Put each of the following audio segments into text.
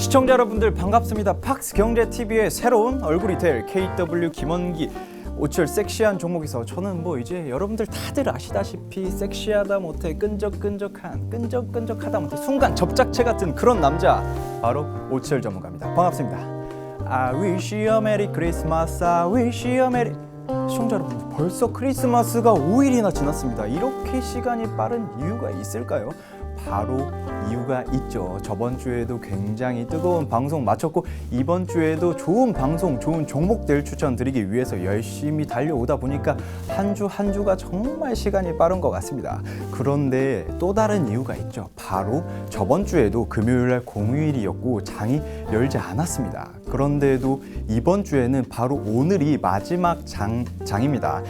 시청자 여러분들 반갑습니다. 팍스경제TV의 새로운 얼굴이 될 KW 김원기. 오철 섹시한 종목에서 저는 뭐 이제 여러분들 다들 아시다시피 섹시하다 못해 끈적끈적하다 못해 순간 접착체 같은 그런 남자, 바로 오철 전문가입니다. 반갑습니다. I wish you a merry Christmas. I wish you a merry. 시청자 여러분, 벌써 크리스마스가 5일이나 지났습니다. 이렇게 시간이 빠른 이유가 있을까요? 바로 이유가 있죠. 저번 주에도 굉장히 뜨거운 방송 마쳤고 이번 주에도 좋은 방송, 좋은 종목들 추천드리기 위해서 열심히 달려오다 보니까 한 주 한 주가 정말 시간이 빠른 것 같습니다. 그런데 또 다른 이유가 있죠. 바로 저번 주에도 금요일날 공휴일이었고 장이 열지 않았습니다. 그런데도 이번 주에는 바로 오늘이 마지막 장입니다.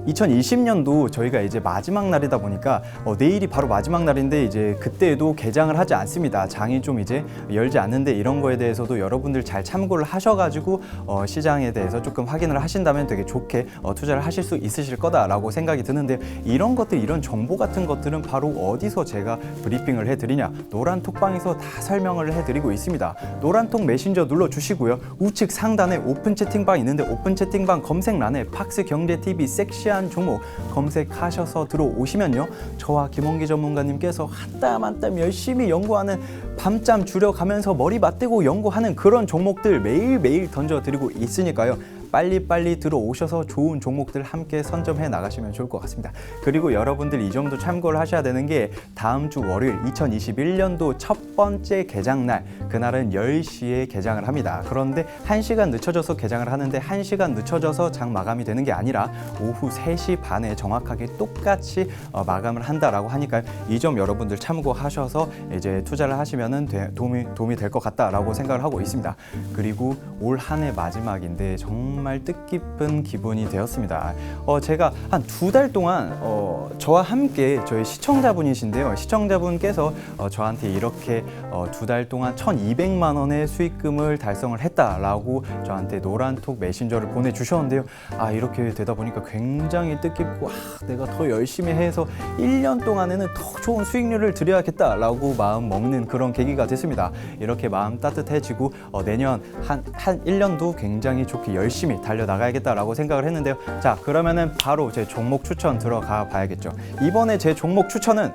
2020년도 저희가 이제 마지막 날이다 보니까 내일이 바로 마지막 날인데 이제 그때에도 개장을 하지 않습니다. 장이 좀 이제 열지 않는데 이런 거에 대해서도 여러분들 잘 참고를 하셔가지고 시장에 대해서 조금 확인을 하신다면 되게 좋게 투자를 하실 수 있으실 거다라고 생각이 드는데, 이런 것들, 이런 정보 같은 것들은 바로 어디서 제가 브리핑을 해드리냐, 노란톡방에서 다 설명을 해드리고 있습니다. 노란톡 메신저 눌러주시고요. 우측 상단에 오픈 채팅방 있는데 오픈 채팅방 검색란에 팍스경제TV 섹시한 종목 검색하셔서 들어오시면요, 저와 김원기 전문가님께서 한 땀 한 땀 열심히 연구하는, 밤잠 줄여가면서 머리 맞대고 연구하는 그런 종목들 매일매일 던져드리고 있으니까요, 빨리빨리 들어오셔서 좋은 종목들 함께 선점해 나가시면 좋을 것 같습니다. 그리고 여러분들 이 점도 참고를 하셔야 되는 게, 다음 주 월요일 2021년도 첫 번째 개장날, 그날은 10시에 개장을 합니다. 그런데 1시간 늦춰져서 개장을 하는데 1시간 늦춰져서 장 마감이 되는 게 아니라 오후 3시 반에 정확하게 똑같이 마감을 한다라고 하니까 이 점 여러분들 참고하셔서 이제 투자를 하시면은 도움이 될 것 같다라고 생각을 하고 있습니다. 그리고 올 한 해 마지막인데 정말 뜻깊은 기분이 되었습니다. 제가 한 2달 동안 저와 함께, 저희 시청자분이신데요, 시청자분께서 저한테 이렇게 2달 동안 1,200만 원의 수익금을 달성을 했다라고 저한테 노란톡 메신저를 보내주셨는데요. 이렇게 되다 보니까 굉장히 뜻깊고, 내가 더 열심히 해서 1년 동안에는 더 좋은 수익률을 드려야겠다라고 마음 먹는 그런 계기가 됐습니다. 이렇게 마음 따뜻해지고 내년 한 1년도 굉장히 좋게 열심히 달려나가야겠다라고 생각을 했는데요. 자, 그러면은 바로 제 종목 추천 들어가 봐야겠죠. 이번에 제 종목 추천은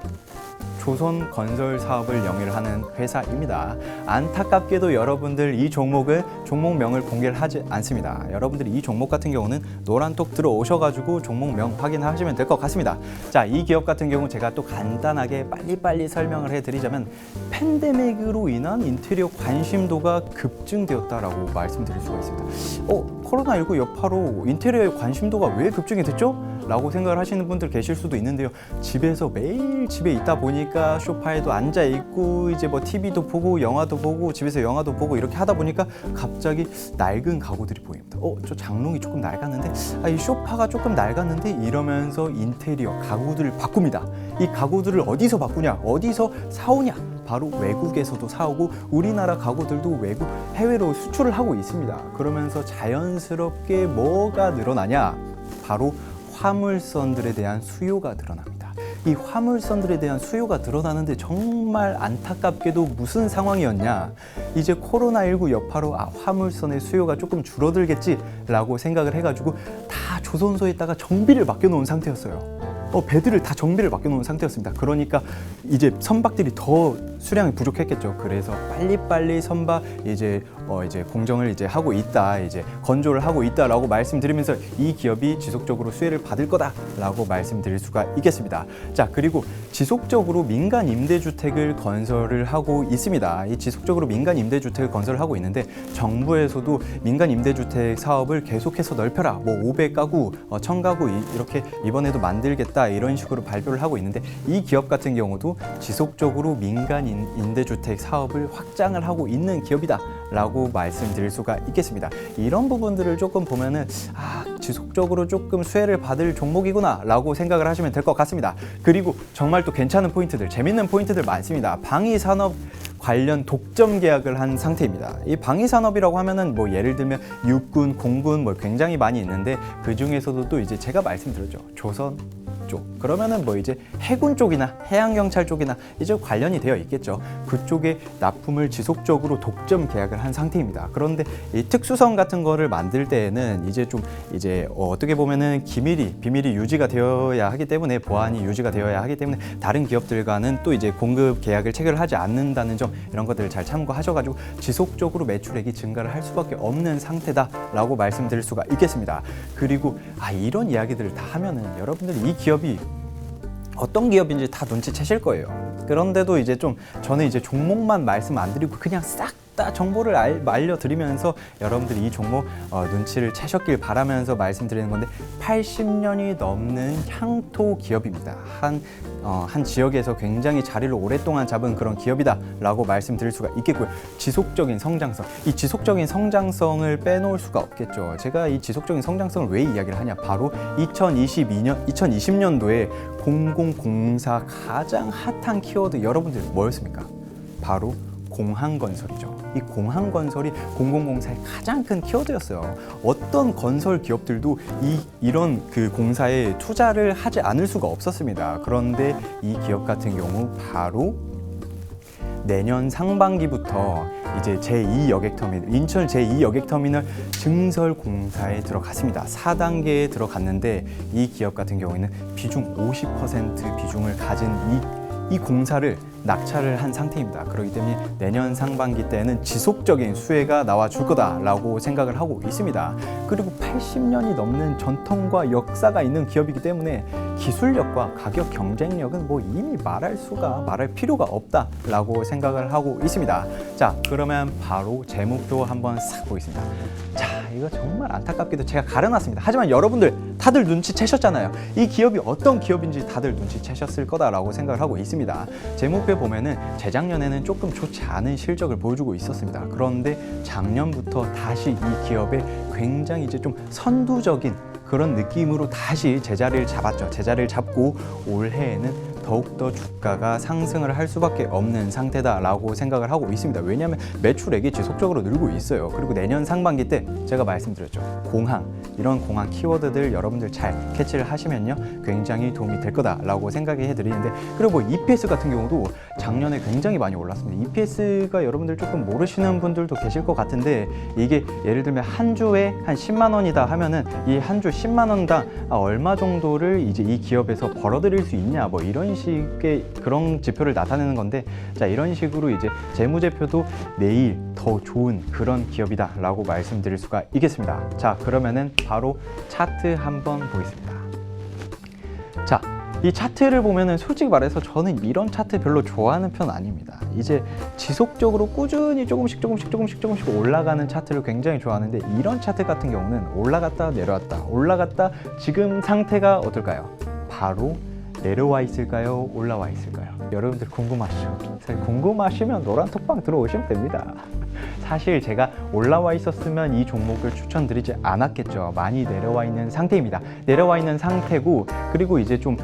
조선건설 사업을 영위를 하는 회사입니다. 안타깝게도 여러분들 이 종목명을 공개를 하지 않습니다. 여러분들이 이 종목 같은 경우는 노란톡 들어오셔가지고 종목명 확인하시면 될 것 같습니다. 자, 이 기업 같은 경우 제가 또 간단하게 빨리 설명을 해드리자면, 팬데믹으로 인한 인테리어 관심도가 급증되었다라고 말씀드릴 수가 있습니다. 코로나19 여파로 인테리어의 관심도가 왜 급증이 됐죠? 라고 생각을 하시는 분들 계실 수도 있는데요. 집에서 매일 집에 있다 보니까 소파에도 앉아 있고 이제 뭐 TV도 보고 영화도 보고 집에서 영화도 보고 이렇게 하다 보니까 갑자기 낡은 가구들이 보입니다. 저 장롱이 조금 낡았는데, 이 소파가 조금 낡았는데, 이러면서 인테리어 가구들을 바꿉니다. 이 가구들을 어디서 바꾸냐, 어디서 사오냐, 바로 외국에서도 사오고 우리나라 가구들도 해외로 수출을 하고 있습니다. 그러면서 자연스럽게 뭐가 늘어나냐, 바로 화물선들에 대한 수요가 늘어납니다. 이 화물선들에 대한 수요가 늘어나는데 정말 안타깝게도 무슨 상황이었냐, 이제 코로나19 여파로 화물선의 수요가 조금 줄어들겠지라고 생각을 해가지고 다 조선소에다가 정비를 맡겨놓은 상태였어요. 배들을 다 정비를 맡겨놓은 상태였습니다. 그러니까 이제 선박들이 더 수량이 부족했겠죠. 그래서 빨리 선박 이제 공정을 이제 하고 있다, 이제 건조를 하고 있다라고 말씀드리면서 이 기업이 지속적으로 수혜를 받을 거다라고 말씀드릴 수가 있겠습니다. 자, 그리고 지속적으로 민간 임대주택을 건설을 하고 있습니다. 이 지속적으로 민간 임대주택을 건설을 하고 있는데, 정부에서도 민간 임대주택 사업을 계속해서 넓혀라, 뭐 500가구, 1000가구 이렇게 이번에도 만들겠다, 이런 식으로 발표를 하고 있는데, 이 기업 같은 경우도 지속적으로 민간 임대주택 사업을 확장을 하고 있는 기업이다 라고 말씀드릴 수가 있겠습니다. 이런 부분들을 조금 보면은 지속적으로 조금 수혜를 받을 종목이구나 라고 생각을 하시면 될 것 같습니다. 그리고 정말 또 괜찮은 포인트들, 재밌는 포인트들 많습니다. 방위산업 관련 독점 계약을 한 상태입니다. 이 방위산업이라고 하면은 뭐 예를 들면 육군, 공군 뭐 굉장히 많이 있는데, 그 중에서도 또 이제 제가 말씀드렸죠. 조선 쪽, 그러면은 뭐 이제 해군 쪽이나 해양경찰 쪽이나 이제 관련이 되어 있겠죠. 그쪽에 납품을 지속적으로 독점 계약을 한 상태입니다. 그런데 이 특수성 같은 거를 만들 때에는 이제 좀 이제 어떻게 보면은 비밀이 유지가 되어야 하기 때문에, 보안이 유지가 되어야 하기 때문에 다른 기업들과는 또 이제 공급 계약을 체결하지 않는다는 점, 이런 것들을 잘 참고하셔가지고 지속적으로 매출액이 증가를 할 수밖에 없는 상태다라고 말씀드릴 수가 있겠습니다. 그리고 이런 이야기들을 다 하면은 여러분들이 이 기업이 어떤 기업인지 다 눈치채실 거예요. 그런데도 이제 좀 저는 이제 종목만 말씀 안 드리고 그냥 싹 다 정보를 알려드리면서 여러분들이 이 종목 눈치를 채셨길 바라면서 말씀드리는 건데, 80년이 넘는 향토 기업입니다. 한 지역에서 굉장히 자리를 오랫동안 잡은 그런 기업이다 라고 말씀드릴 수가 있겠고요. 지속적인 성장성, 이 지속적인 성장성을 빼놓을 수가 없겠죠. 제가 이 지속적인 성장성을 왜 이야기를 하냐, 바로 2020년도에 공공공사 가장 핫한 키워드, 여러분들 뭐였습니까? 바로 공항건설이죠. 이 공항건설이 공공공사의 가장 큰 키워드였어요. 어떤 건설 기업들도 이런 그 공사에 투자를 하지 않을 수가 없었습니다. 그런데 이 기업 같은 경우 바로 내년 상반기부터 이제 제2여객터미널, 인천 제2여객터미널 증설 공사에 들어갔습니다. 4단계에 들어갔는데 이 기업 같은 경우에는 비중 50% 비중을 가진 이 공사를 낙찰을 한 상태입니다. 그렇기 때문에 내년 상반기 때는 지속적인 수혜가 나와줄 거다라고 생각을 하고 있습니다. 그리고 80년이 넘는 전통과 역사가 있는 기업이기 때문에 기술력과 가격 경쟁력은 뭐 이미 말할 필요가 없다라고 생각을 하고 있습니다. 자, 그러면 바로 재무표 한번 싹 보겠습니다. 자, 이거 정말 안타깝게도 제가 가려놨습니다. 하지만 여러분들 다들 눈치채셨잖아요. 이 기업이 어떤 기업인지 다들 눈치채셨을 거다라고 생각을 하고 있습니다. 재무표 보면은 재작년에는 조금 좋지 않은 실적을 보여주고 있었습니다. 그런데 작년부터 다시 이 기업의 굉장히 이제 좀 선두적인 그런 느낌으로 다시 제자리를 잡았죠. 제자리를 잡고 올해에는 더욱더 주가가 상승을 할 수밖에 없는 상태다라고 생각을 하고 있습니다. 왜냐하면 매출액이 지속적으로 늘고 있어요. 그리고 내년 상반기 때 제가 말씀드렸죠. 이런 공항 키워드들 여러분들 잘 캐치를 하시면요, 굉장히 도움이 될 거다라고 생각이 해드리는데, 그리고 뭐 EPS 같은 경우도 작년에 굉장히 많이 올랐습니다. EPS가 여러분들 조금 모르시는 분들도 계실 것 같은데, 이게 예를 들면 한 주에 한 10만 원이다 하면은 이 한 주 10만 원당 얼마 정도를 이제 이 기업에서 벌어들일 수 있냐, 뭐 이런 식의 그런 지표를 나타내는 건데, 자, 이런 식으로 이제 재무제표도 내일 더 좋은 그런 기업이다라고 말씀드릴 수가 있겠습니다. 자, 그러면은 바로 차트 한번 보겠습니다. 자, 이 차트를 보면은 솔직히 말해서 저는 이런 차트 별로 좋아하는 편 아닙니다. 이제 지속적으로 꾸준히 조금씩 올라가는 차트를 굉장히 좋아하는데, 이런 차트 같은 경우는 올라갔다 올라갔다 지금 상태가 어떨까요? 바로 내려와 있을까요? 올라와 있을까요? 여러분들 궁금하시죠? 궁금하시면 노란톡방 들어오시면 됩니다. 사실 제가 올라와 있었으면 이 종목을 추천드리지 않았겠죠. 많이 내려와 있는 상태입니다. 내려와 있는 상태고, 그리고 이제 좀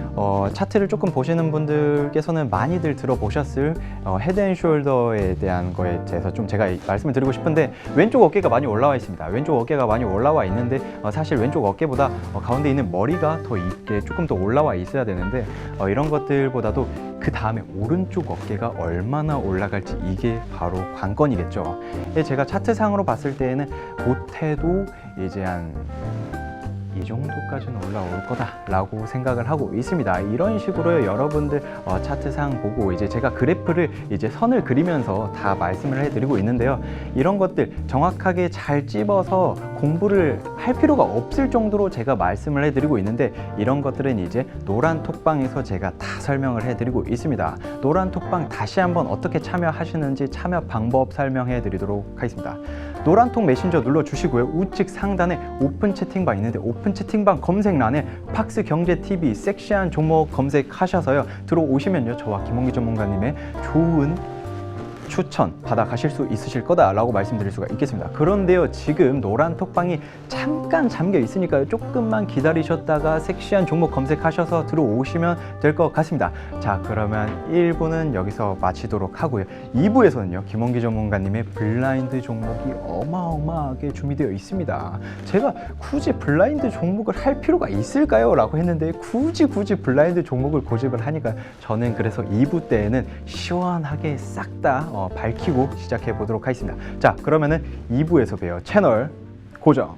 차트를 조금 보시는 분들께서는 많이들 들어보셨을 헤드앤숄더에 대한 거에 대해서 좀 제가 말씀을 드리고 싶은데, 왼쪽 어깨가 많이 올라와 있습니다. 왼쪽 어깨가 많이 올라와 있는데 사실 왼쪽 어깨보다 가운데 있는 머리가 더 이렇게 조금 더 올라와 있어야 되는데, 이런 것들보다도 그 다음에 오른쪽 어깨가 얼마나 올라갈지, 이게 바로 관건이겠죠. 제가 차트상으로 봤을 때에는 못해도 이제 한 이 정도까지는 올라올 거다라고 생각을 하고 있습니다. 이런 식으로 여러분들 차트상 보고 이제 제가 그래프를 이제 선을 그리면서 다 말씀을 해드리고 있는데요. 이런 것들 정확하게 잘 찝어서 공부를 할 필요가 없을 정도로 제가 말씀을 해드리고 있는데, 이런 것들은 이제 노란톡방에서 제가 다 설명을 해드리고 있습니다. 노란톡방 다시 한번 어떻게 참여하시는지 참여 방법 설명해 드리도록 하겠습니다. 노란톡 메신저 눌러주시고요. 우측 상단에 오픈 채팅방 있는데, 오픈 채팅방 검색란에 팍스경제TV 섹시한 종목 검색하셔서요, 들어오시면요, 저와 김홍기 전문가님의 좋은 추천 받아 가실 수 있으실 거다라고 말씀드릴 수가 있겠습니다. 그런데요, 지금 노란 톡방이 잠깐 잠겨 있으니까요, 조금만 기다리셨다가 섹시한 종목 검색하셔서 들어오시면 될 것 같습니다. 자, 그러면 1부는 여기서 마치도록 하고요. 2부에서는요, 김원기 전문가님의 블라인드 종목이 어마어마하게 준비되어 있습니다. 제가 굳이 블라인드 종목을 할 필요가 있을까요? 라고 했는데 굳이 블라인드 종목을 고집을 하니까 저는 그래서 2부 때에는 시원하게 싹 다 밝히고 시작해 보도록 하겠습니다. 자, 그러면은 2부에서 봬요. 채널 고정.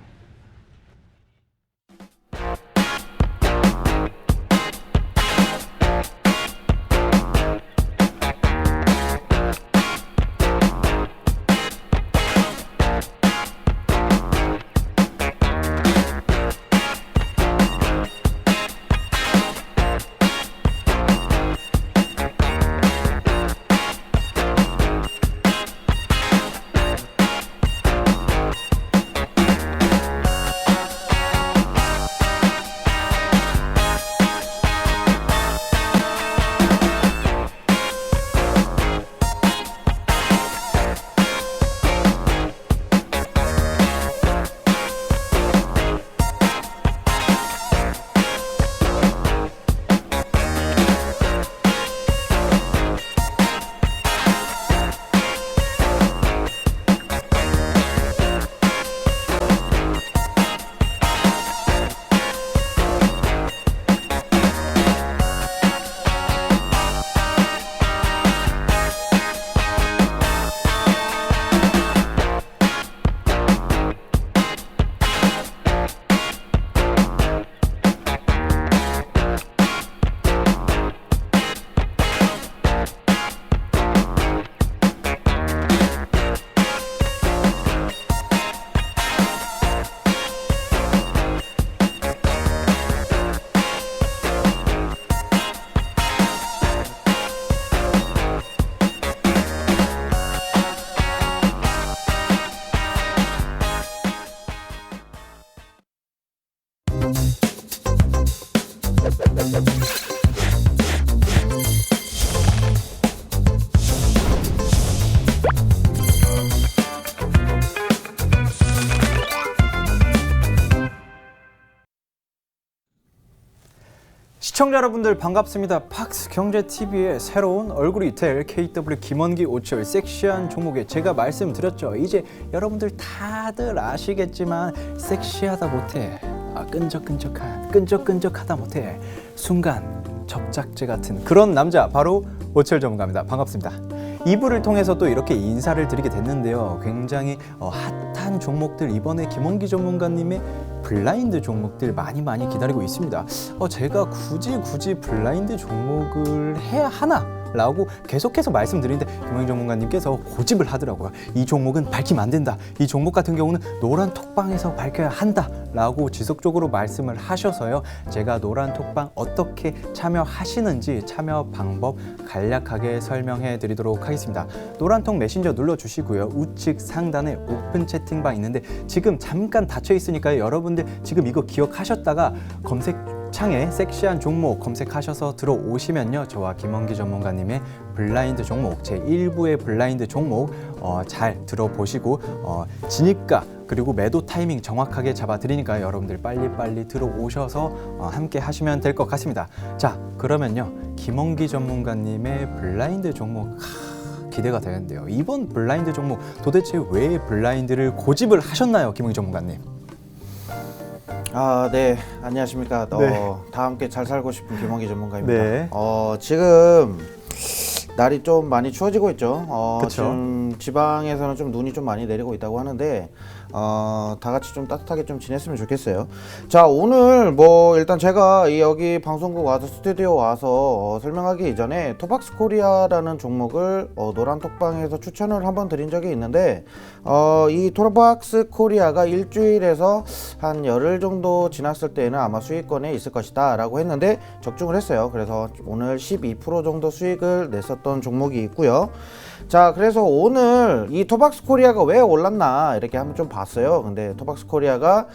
시청자 여러분들 반갑습니다. 팍스경제TV의 새로운 얼굴이 될 KW 김원기 오철 섹시한 종목에 제가 말씀드렸죠. 이제 여러분들 다들 아시겠지만 섹시하다 못해 끈적끈적하다 못해 순간 접착제 같은 그런 남자 바로 오철 전문가입니다. 반갑습니다. 2부를 통해서 또 이렇게 인사를 드리게 됐는데요. 굉장히 핫한 종목들, 이번에 김원기 전문가님의 블라인드 종목들 많이 기다리고 있습니다. 제가 굳이 블라인드 종목을 해야 하나? 라고 계속해서 말씀드리는데 김원기 전문가님께서 고집을 하더라고요. 이 종목은 밝히면 안 된다. 이 종목 같은 경우는 노란 톡방에서 밝혀야 한다. 라고 지속적으로 말씀을 하셔서요. 제가 노란 톡방 어떻게 참여하시는지 참여 방법 간략하게 설명해 드리도록 하겠습니다. 노란톡 메신저 눌러주시고요. 우측 상단에 오픈 채팅방 있는데 지금 잠깐 닫혀 있으니까요. 여러분들 지금 이거 기억하셨다가 검색창에 섹시한 종목 검색하셔서 들어오시면요. 저와 김원기 전문가님의 블라인드 종목 제1부의 블라인드 종목 잘 들어보시고 진입가 그리고 매도 타이밍 정확하게 잡아드리니까 여러분들 빨리 들어오셔서 함께 하시면 될 것 같습니다. 자, 그러면요. 김원기 전문가님의 블라인드 종목 기대가 되는데요. 이번 블라인드 종목 도대체 왜 블라인드를 고집을 하셨나요, 김원기 전문가님? 네, 안녕하십니까. 다 함께 잘 살고 싶은 김원기 전문가입니다. 네. 지금 날이 좀 많이 추워지고 있죠. 그쵸. 지금 지방에서는 좀 눈이 좀 많이 내리고 있다고 하는데 다 같이 좀 따뜻하게 좀 지냈으면 좋겠어요. 자, 오늘 일단 제가 여기 방송국 와서 스튜디오 와서 설명하기 이전에 토박스 코리아라는 종목을 노란 톡방에서 추천을 한번 드린 적이 있는데 이 토박스 코리아가 일주일에서 한 열흘 정도 지났을 때는 아마 수익권에 있을 것이다 라고 했는데 적중을 했어요. 그래서 오늘 12% 정도 수익을 냈었던 종목이 있고요. 자, 그래서 오늘 이 토박스 코리아가 왜 올랐나 이렇게 한번 좀 봤어요. 근데 토박스 코리아가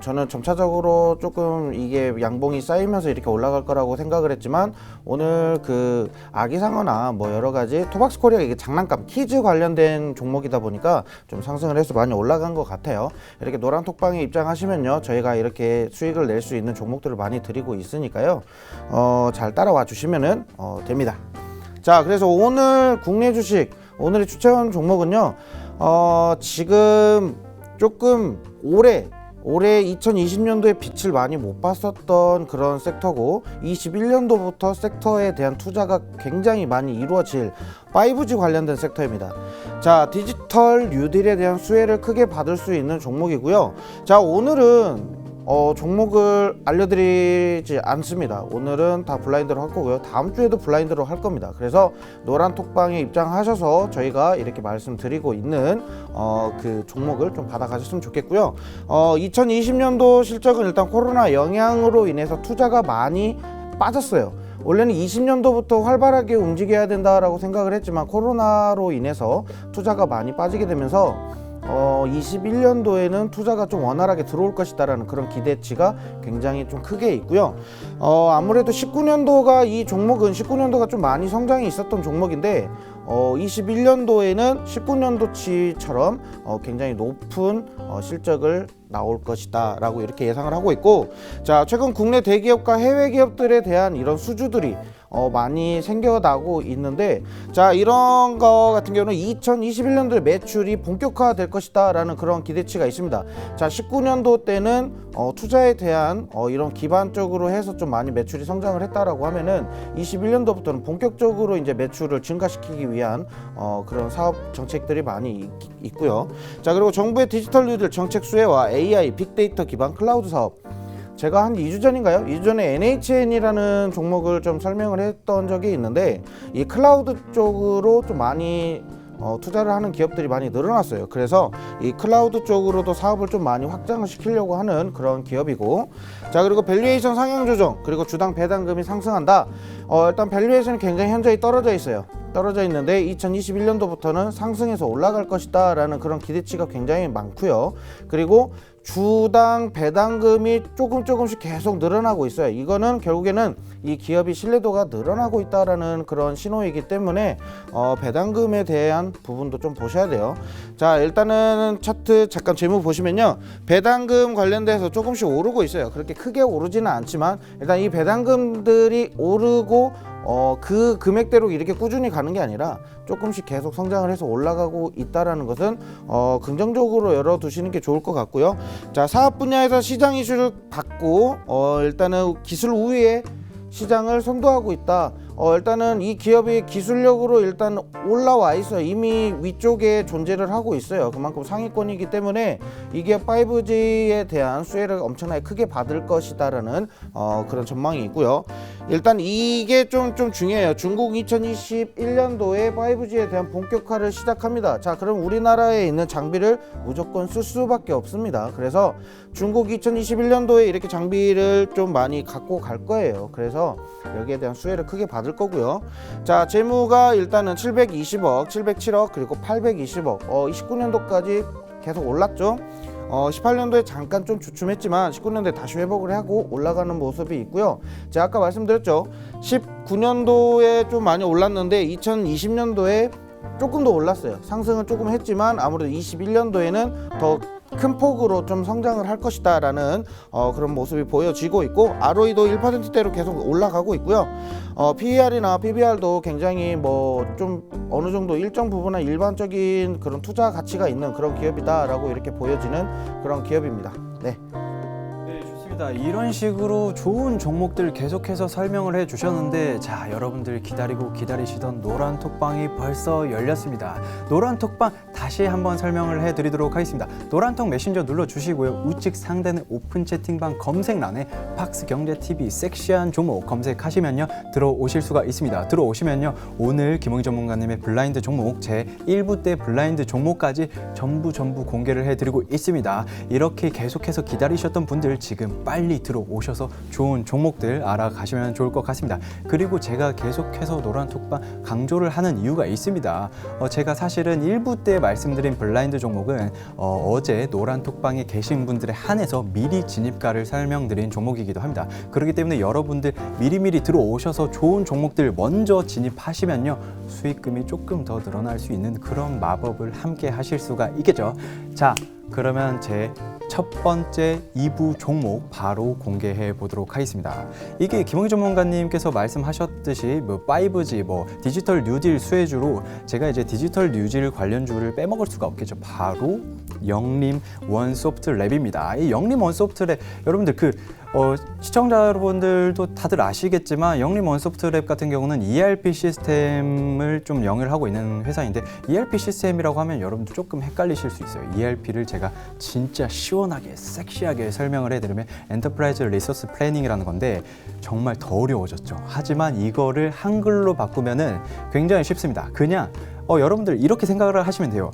저는 점차적으로 조금 이게 양봉이 쌓이면서 이렇게 올라갈 거라고 생각을 했지만 오늘 그 아기상어나 뭐 여러 가지 토박스 코리아 이게 장난감 키즈 관련된 종목이다 보니까 좀 상승을 해서 많이 올라간 것 같아요. 이렇게 노란 톡방에 입장하시면요, 저희가 이렇게 수익을 낼 수 있는 종목들을 많이 드리고 있으니까요, 잘 따라와 주시면은 됩니다. 자, 그래서 오늘 국내 주식 오늘의 추천 종목은요, 지금 조금 올해 2020년도에 빛을 많이 못 봤었던 그런 섹터고 21년도부터 섹터에 대한 투자가 굉장히 많이 이루어질 5G 관련된 섹터입니다. 자, 디지털 뉴딜에 대한 수혜를 크게 받을 수 있는 종목이고요. 자, 오늘은 종목을 알려드리지 않습니다. 오늘은 다 블라인드로 할 거고요. 다음 주에도 블라인드로 할 겁니다. 그래서 노란 톡방에 입장하셔서 저희가 이렇게 말씀드리고 있는 그 종목을 좀 받아가셨으면 좋겠고요. 2020년도 실적은 일단 코로나 영향으로 인해서 투자가 많이 빠졌어요. 원래는 20년도부터 활발하게 움직여야 된다라고 생각을 했지만 코로나로 인해서 투자가 많이 빠지게 되면서 21년도에는 투자가 좀 원활하게 들어올 것이다라는 그런 기대치가 굉장히 좀 크게 있고요. 아무래도 19년도가 이 종목은 19년도가 좀 많이 성장이 있었던 종목인데 21년도에는 19년도치처럼 굉장히 높은 실적을 나올 것이다 라고 이렇게 예상을 하고 있고, 자, 최근 국내 대기업과 해외 기업들에 대한 이런 수주들이 많이 생겨나고 있는데, 자, 이런 거 같은 경우는 2021년도에 매출이 본격화될 것이다 라는 그런 기대치가 있습니다. 자, 19년도 때는 투자에 대한 이런 기반적으로 해서 좀 많이 매출이 성장을 했다라고 하면은 21년도부터는 본격적으로 이제 매출을 증가시키기 위한 그런 사업 정책들이 많이 있고요. 자, 그리고 정부의 디지털 뉴딜 정책 수혜와 AI, 빅데이터 기반 클라우드 사업, 제가 한 2주 전인가요? 2주 전에 NHN이라는 종목을 좀 설명을 했던 적이 있는데, 이 클라우드 쪽으로 좀 많이 투자를 하는 기업들이 많이 늘어났어요. 그래서 이 클라우드 쪽으로도 사업을 좀 많이 확장을 시키려고 하는 그런 기업이고, 자, 그리고 밸류에이션 상향 조정, 그리고 주당 배당금이 상승한다. 일단 밸류에이션이 굉장히 현저히 떨어져 있어요. 떨어져 있는데 2021년도부터는 상승해서 올라갈 것이다 라는 그런 기대치가 굉장히 많고요. 그리고 주당 배당금이 조금씩 계속 늘어나고 있어요. 이거는 결국에는 이 기업이 신뢰도가 늘어나고 있다라는 그런 신호이기 때문에 배당금에 대한 부분도 좀 보셔야 돼요. 자, 일단은 차트 잠깐 재무 보시면요, 배당금 관련돼서 조금씩 오르고 있어요. 그렇게 크게 오르지는 않지만 일단 이 배당금들이 오르고 그 금액대로 이렇게 꾸준히 가는 게 아니라 조금씩 계속 성장을 해서 올라가고 있다라는 것은 긍정적으로 열어두시는 게 좋을 것 같고요. 자, 사업 분야에서 시장 이슈를 받고 일단은 기술 우위에 시장을 선도하고 있다. 일단은 이 기업이 기술력으로 일단 올라와 있어요. 이미 위쪽에 존재를 하고 있어요. 그만큼 상위권이기 때문에 이 기업 5G에 대한 수혜를 엄청나게 크게 받을 것이다라는 그런 전망이 있고요. 일단 이게 좀 중요해요. 중국 2021년도에 5G에 대한 본격화를 시작합니다. 자, 그럼 우리나라에 있는 장비를 무조건 쓸 수밖에 없습니다. 그래서 중국 2021년도에 이렇게 장비를 좀 많이 갖고 갈 거예요. 그래서 여기에 대한 수혜를 크게 받을 거고요. 자, 재무가 일단은 720억, 707억, 그리고 820억. 19년도까지 계속 올랐죠. 18년도에 잠깐 좀 주춤했지만 19년도에 다시 회복을 하고 올라가는 모습이 있고요. 제가 아까 말씀드렸죠. 19년도에 좀 많이 올랐는데 2020년도에 조금 더 올랐어요. 상승은 조금 했지만 아무래도 21년도에는 더 큰 폭으로 좀 성장을 할 것이다 라는 그런 모습이 보여지고 있고, ROE도 1%대로 계속 올라가고 있고요. PER이나 PBR도 굉장히 뭐 좀 어느 정도 일정 부분은 일반적인 그런 투자 가치가 있는 그런 기업이다 라고 이렇게 보여지는 그런 기업입니다. 네. 이런 식으로 좋은 종목들 계속해서 설명을 해주셨는데, 자, 여러분들 기다리시던 노란 톡방이 벌써 열렸습니다. 노란 톡방 다시 한번 설명을 해드리도록 하겠습니다. 노란톡 메신저 눌러주시고요. 우측 상단의 오픈 채팅방 검색란에 팍스경제TV 섹시한 종목 검색하시면요, 들어오실 수가 있습니다. 들어오시면요, 오늘 김홍희 전문가님의 블라인드 종목 제 1부 때 블라인드 종목까지 전부 공개를 해드리고 있습니다. 이렇게 계속해서 기다리셨던 분들 지금 빨리 들어오셔서 좋은 종목들 알아가시면 좋을 것 같습니다. 그리고 제가 계속해서 노란톡방 강조를 하는 이유가 있습니다. 제가 사실은 1부 때 말씀드린 블라인드 종목은 어제 노란톡방에 계신 분들에 한해서 미리 진입가를 설명드린 종목이기도 합니다. 그렇기 때문에 여러분들 미리미리 들어오셔서 좋은 종목들 먼저 진입하시면요, 수익금이 조금 더 늘어날 수 있는 그런 마법을 함께 하실 수가 있겠죠. 자, 그러면 제 첫 번째 2부 종목 바로 공개해 보도록 하겠습니다. 이게 김홍희 전문가님께서 말씀하셨듯이 5G, 디지털 뉴딜 수혜주로 제가 이제 디지털 뉴딜 관련주를 빼먹을 수가 없겠죠. 바로 영림 원소프트랩입니다. 이 영림 원소프트랩, 여러분들 시청자 여러분들도 다들 아시겠지만 영림 원소프트랩 같은 경우는 ERP 시스템을 좀 영위를 하고 있는 회사인데, ERP 시스템이라고 하면 여러분들 조금 헷갈리실 수 있어요. ERP를 제가 진짜 시원하게 섹시하게 설명을 해드리면 엔터프라이즈 리소스 플래닝이라는 건데 정말 더 어려워졌죠. 하지만 이거를 한글로 바꾸면은 굉장히 쉽습니다. 그냥 여러분들 이렇게 생각을 하시면 돼요.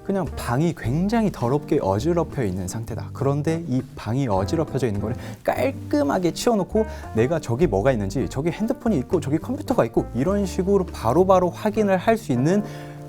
그냥 방이 굉장히 더럽게 어지럽혀 있는 상태다. 그런데 이 방이 어지럽혀져 있는 거를 깔끔하게 치워놓고 내가 저기 뭐가 있는지, 저기 핸드폰이 있고 저기 컴퓨터가 있고 이런 식으로 바로바로 확인을 할 수 있는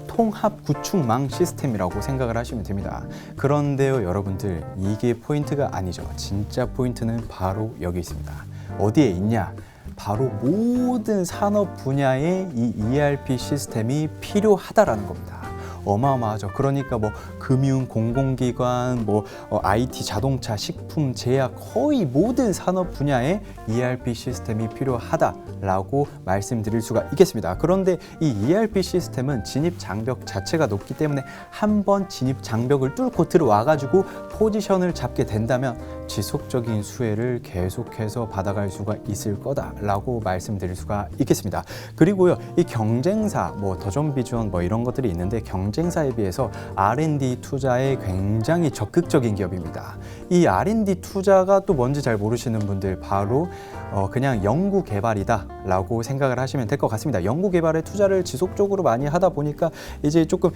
통합 구축망 시스템이라고 생각을 하시면 됩니다. 그런데요, 여러분들, 이게 포인트가 아니죠. 진짜 포인트는 바로 여기 있습니다. 어디에 있냐? 바로 모든 산업 분야에 이 ERP 시스템이 필요하다라는 겁니다. 어마어마하죠. 그러니까 금융, 공공기관, IT, 자동차, 식품, 제약, 거의 모든 산업 분야에 ERP 시스템이 필요하다라고 말씀드릴 수가 있겠습니다. 그런데 이 ERP 시스템은 진입 장벽 자체가 높기 때문에 한번 진입 장벽을 뚫고 들어와가지고 포지션을 잡게 된다면 지속적인 수혜를 계속해서 받아갈 수가 있을 거다라고 말씀드릴 수가 있겠습니다. 그리고요, 이 경쟁사, 더존비전 이런 것들이 있는데 경쟁사에 비해서 R&D 투자에 굉장히 적극적인 기업입니다. 이 R&D 투자가 또 뭔지 잘 모르시는 분들, 바로 그냥 연구 개발이다 라고 생각을 하시면 될 것 같습니다. 연구 개발에 투자를 지속적으로 많이 하다 보니까 이제 조금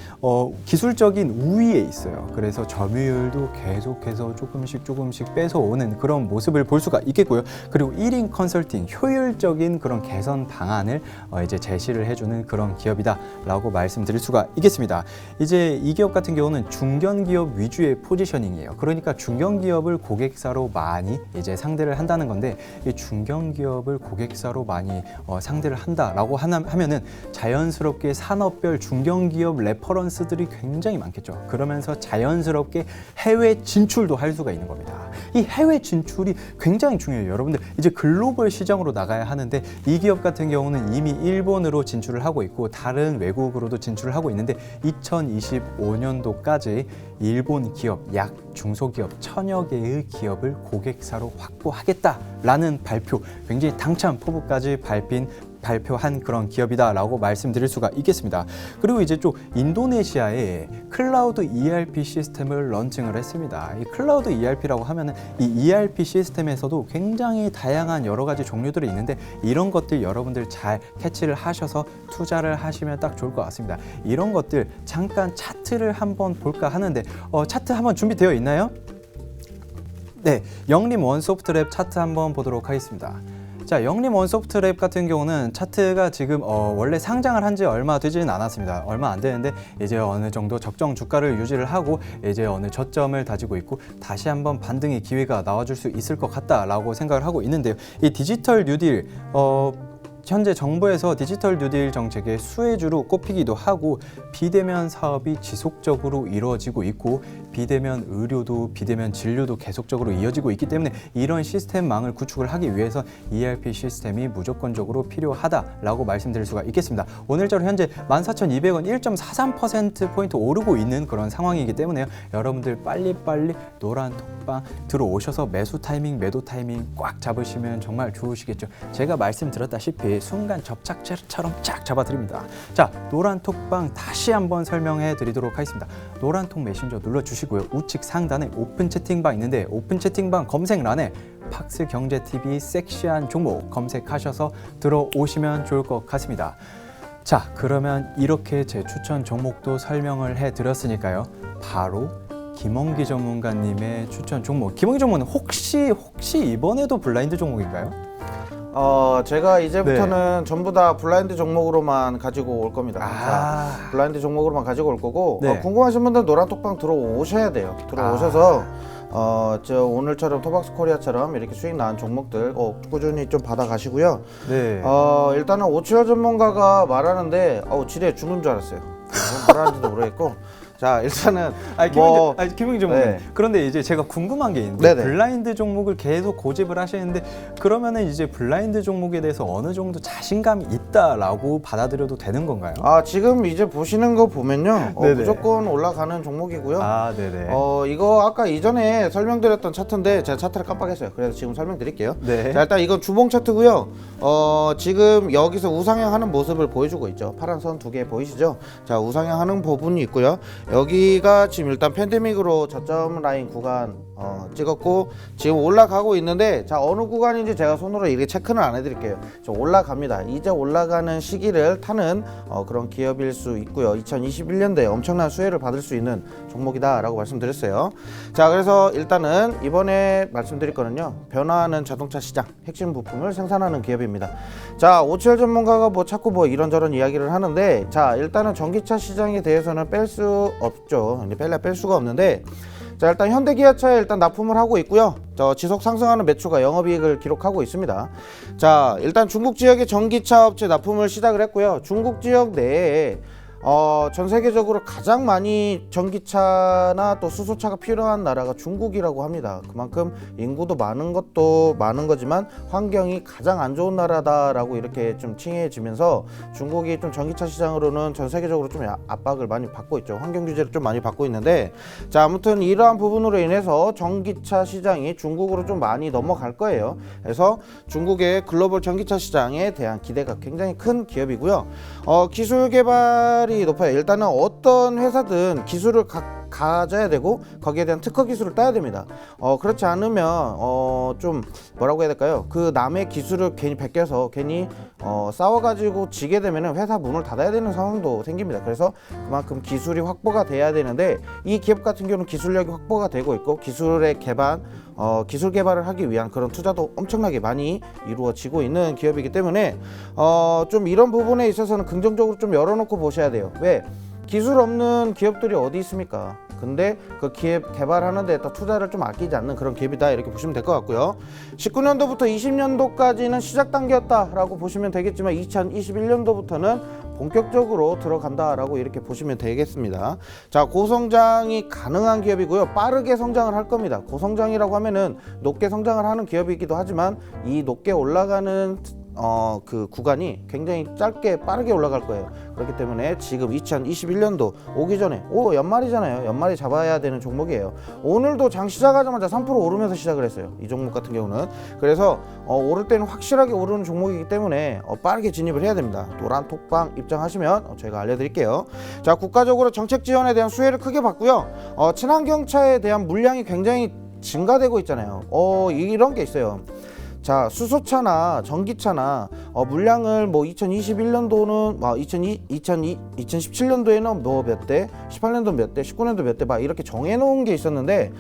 기술적인 우위에 있어요. 그래서 점유율도 계속해서 조금씩 뺏어오는 그런 모습을 볼 수가 있겠고요. 그리고 1인 컨설팅, 효율적인 그런 개선 방안을 이제 제시를 해주는 그런 기업이다 라고 말씀드릴 수가 있겠습니다. 이제 이 기업 같은 경우는 중견기업 위주의 포지셔닝이에요. 그러니까 중견기업을 고객사로 많이 이제 상대를 한다는 건데, 이 중견기업을 고객사로 많이 상대를 한다라고 하면은 자연스럽게 산업별 중견기업 레퍼런스들이 굉장히 많겠죠. 그러면서 자연스럽게 해외 진출도 할 수가 있는 겁니다. 이 해외 진출이 굉장히 중요해요. 여러분들, 이제 글로벌 시장으로 나가야 하는데 이 기업 같은 경우는 이미 일본으로 진출을 하고 있고 다른 외국으로도 진출을 하고 있는데 2025년도까지 일본 기업, 약 중소기업 1000여 개의 기업을 고객사로 확보하겠다라는 발표, 굉장히 당찬 포부까지 발표한 그런 기업이다라고 말씀드릴 수가 있겠습니다. 그리고 이제 좀 인도네시아에 클라우드 ERP 시스템을 런칭을 했습니다. 이 클라우드 ERP라고 하면은 이 ERP 시스템에서도 굉장히 다양한 여러 가지 종류들이 있는데, 이런 것들 여러분들 잘 캐치를 하셔서 투자를 하시면 딱 좋을 것 같습니다. 이런 것들 잠깐 차트를 한번 볼까 하는데, 차트 한번 준비되어 있나요? 네, 영림 원소프트랩 차트 한번 보도록 하겠습니다. 자, 영림 원소프트랩 같은 경우는 차트가 지금 원래 상장을 한 지 얼마 되지는 않았습니다. 얼마 안 되는데 이제 어느 정도 적정 주가를 유지를 하고 이제 어느 저점을 다지고 있고 다시 한번 반등의 기회가 나와줄 수 있을 것 같다라고 생각을 하고 있는데요. 이 디지털 뉴딜 현재 정부에서 디지털 뉴딜 정책의 수혜주로 꼽히기도 하고, 비대면 사업이 지속적으로 이루어지고 있고 비대면 의료도, 비대면 진료도 계속적으로 이어지고 있기 때문에 이런 시스템망을 구축을 하기 위해서 ERP 시스템이 무조건적으로 필요하다라고 말씀드릴 수가 있겠습니다. 오늘자로 현재 14,200원 1.43%포인트 오르고 있는 그런 상황이기 때문에요. 여러분들 빨리빨리 노란 톡방 들어오셔서 매수 타이밍, 매도 타이밍 꽉 잡으시면 정말 좋으시겠죠. 제가 말씀드렸다시피 순간 접착제처럼 쫙 잡아드립니다. 자, 노란톡방 다시 한번 설명해 드리도록 하겠습니다. 노란톡 메신저 눌러주시고요. 우측 상단에 오픈 채팅방 있는데 오픈 채팅방 검색란에 팍스경제TV 섹시한 종목 검색하셔서 들어오시면 좋을 것 같습니다. 자, 그러면 이렇게 제 추천 종목도 설명을 해 드렸으니까요. 바로 김원기 전문가님의 추천 종목. 김원기 전문가는 혹시 이번에도 블라인드 종목인가요? 제가 이제부터는 전부 다 블라인드 종목으로만 가지고 올 겁니다. 아. 블라인드 종목으로만 가지고 올 거고 네. 궁금하신 분들 노란톡방 들어오셔야 돼요. 들어오셔서 저 오늘처럼 토박스 코리아처럼 이렇게 수익 나는 종목들 꾸준히 좀 받아 가시고요. 네. 일단은 오치열 전문가가 말하는데 지뢰 죽는 줄 알았어요. 뭐라 하는지도 모르겠고. 자, 일단은 김용기 전문가님. 네. 그런데 이제 제가 궁금한 게 있는데 네네. 블라인드 종목을 계속 고집을 하시는데 그러면은 이제 블라인드 종목에 대해서 어느 정도 자신감이 있다라고 받아들여도 되는 건가요? 지금 이제 보시는 거 보면요. 네네. 무조건 올라가는 종목이고요. 네네. 이거 아까 이전에 설명드렸던 차트인데 제가 차트를 깜빡했어요. 그래서 지금 설명드릴게요. 네. 자, 일단 이건 주봉 차트고요. 지금 여기서 우상향 하는 모습을 보여주고 있죠. 파란 선 2개 보이시죠? 자, 우상향 하는 부분이 있고요. 여기가 지금 일단 팬데믹으로 저점 라인 구간 찍었고 지금 올라가고 있는데, 자, 어느 구간인지 제가 손으로 이렇게 체크는 안 해드릴게요. 좀 올라갑니다. 이제 올라가는 시기를 타는 그런 기업일 수 있고요. 2021년도에 엄청난 수혜를 받을 수 있는 종목이다 라고 말씀드렸어요. 자, 그래서 일단은 이번에 말씀드릴 거는요, 변화하는 자동차 시장 핵심 부품을 생산하는 기업입니다. 자, 오치열 전문가가 자꾸 이런저런 이야기를 하는데, 자, 일단은 전기차 시장에 대해서는 뺄 수 없죠. 뺄 수가 없는데, 자, 일단 현대기아차에 일단 납품을 하고 있고요. 지속 상승하는 매출과 영업이익을 기록하고 있습니다. 자, 일단 중국 지역의 전기차 업체 납품을 시작을 했고요. 중국 지역 내에 전 세계적으로 가장 많이 전기차나 또 수소차가 필요한 나라가 중국이라고 합니다. 그만큼 인구도 많은 것도 많은 거지만 환경이 가장 안 좋은 나라다라고 이렇게 좀 칭해지면서 중국이 좀 전기차 시장으로는 전 세계적으로 좀 압박을 많이 받고 있죠. 환경 규제를 좀 많이 받고 있는데, 자, 아무튼 이러한 부분으로 인해서 전기차 시장이 중국으로 좀 많이 넘어갈 거예요. 그래서 중국의 글로벌 전기차 시장에 대한 기대가 굉장히 큰 기업이고요. 기술 개발이 높아요. 일단은 어떤 회사든 기술을 가져야 되고 거기에 대한 특허 기술을 따야 됩니다. 그렇지 않으면 좀 뭐라고 해야 될까요? 그 남의 기술을 괜히 베껴서 괜히 싸워가지고 지게 되면 회사 문을 닫아야 되는 상황도 생깁니다. 그래서 그만큼 기술이 확보가 돼야 되는데, 이 기업 같은 경우는 기술력이 확보가 되고 있고 기술의 개발, 기술 개발을 하기 위한 그런 투자도 엄청나게 많이 이루어지고 있는 기업이기 때문에 좀 이런 부분에 있어서는 긍정적으로 좀 열어놓고 보셔야 돼요. 왜? 기술 없는 기업들이 어디 있습니까? 근데 그 기업 개발하는 데에다 투자를 좀 아끼지 않는 그런 기업이다, 이렇게 보시면 될 것 같고요. 19년도부터 20년도까지는 시작 단계였다라고 보시면 되겠지만 2021년도부터는 본격적으로 들어간다라고 이렇게 보시면 되겠습니다. 자, 고성장이 가능한 기업이고요. 빠르게 성장을 할 겁니다. 고성장이라고 하면은 높게 성장을 하는 기업이기도 하지만 이 높게 올라가는 그 구간이 굉장히 짧게 빠르게 올라갈 거예요. 그렇기 때문에 지금 2021년도 오기 전에 연말이잖아요. 연말에 잡아야 되는 종목이에요. 오늘도 장 시작하자마자 3% 오르면서 시작을 했어요. 이 종목 같은 경우는. 그래서 오를 때는 확실하게 오르는 종목이기 때문에 빠르게 진입을 해야 됩니다. 노란 톡방 입장하시면 제가 알려드릴게요. 자, 국가적으로 정책 지원에 대한 수혜를 크게 받고요. 친환경차에 대한 물량이 굉장히 증가되고 있잖아요. 이런 게 있어요. 자, 수소차나 전기차나 물량을 2021년도는 2017년도에는 몇 대, 18년도 몇 대, 19년도 몇 대 이렇게 정해놓은 게 있었는데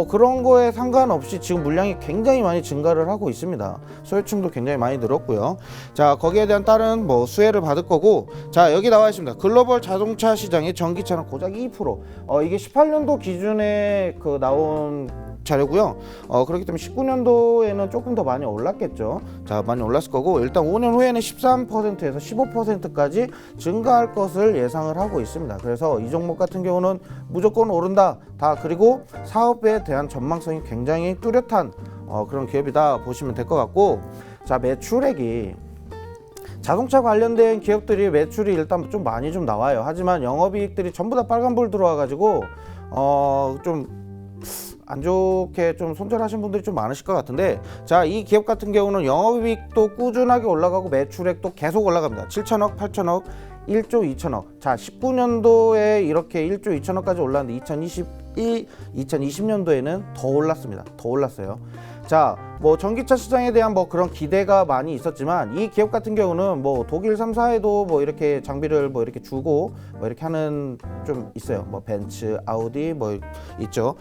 그런 거에 상관없이 지금 물량이 굉장히 많이 증가를 하고 있습니다. 소요층도 굉장히 많이 늘었고요. 자, 거기에 대한 다른 수혜를 받을 거고, 자, 여기 나와 있습니다. 글로벌 자동차 시장의 전기차는 고작 2%. 이게 18년도 기준에 나온 자료고요. 그렇기 때문에 19년도에는 조금 더 많이 올랐겠죠. 자, 많이 올랐을 거고, 일단 5년 후에는 13%에서 15%까지 증가할 것을 예상을 하고 있습니다. 그래서 이 종목 같은 경우는 무조건 오른다. 그리고 사업에 대한 전망성이 굉장히 뚜렷한 그런 기업이다 보시면 될 것 같고, 자, 매출액이 자동차 관련된 기업들이 매출이 일단 좀 많이 좀 나와요. 하지만 영업이익들이 전부 다 빨간불 들어와가지고 좀 안 좋게 좀 손절하신 분들이 좀 많으실 것 같은데, 자, 이 기업 같은 경우는 영업이익도 꾸준하게 올라가고 매출액도 계속 올라갑니다. 7천억, 8천억, 1조 2천억. 자, 19년도에 이렇게 1조 2천억까지 올랐는데 2020년도에는 더 올랐습니다. 더 올랐어요. 자, 뭐 전기차 시장에 대한 뭐 그런 기대가 많이 있었지만 이 기업 같은 경우는 뭐 독일 3사에도 뭐 이렇게 장비를 뭐 이렇게 주고 뭐 이렇게 하는 좀 있어요. 뭐 벤츠, 아우디 뭐 있죠.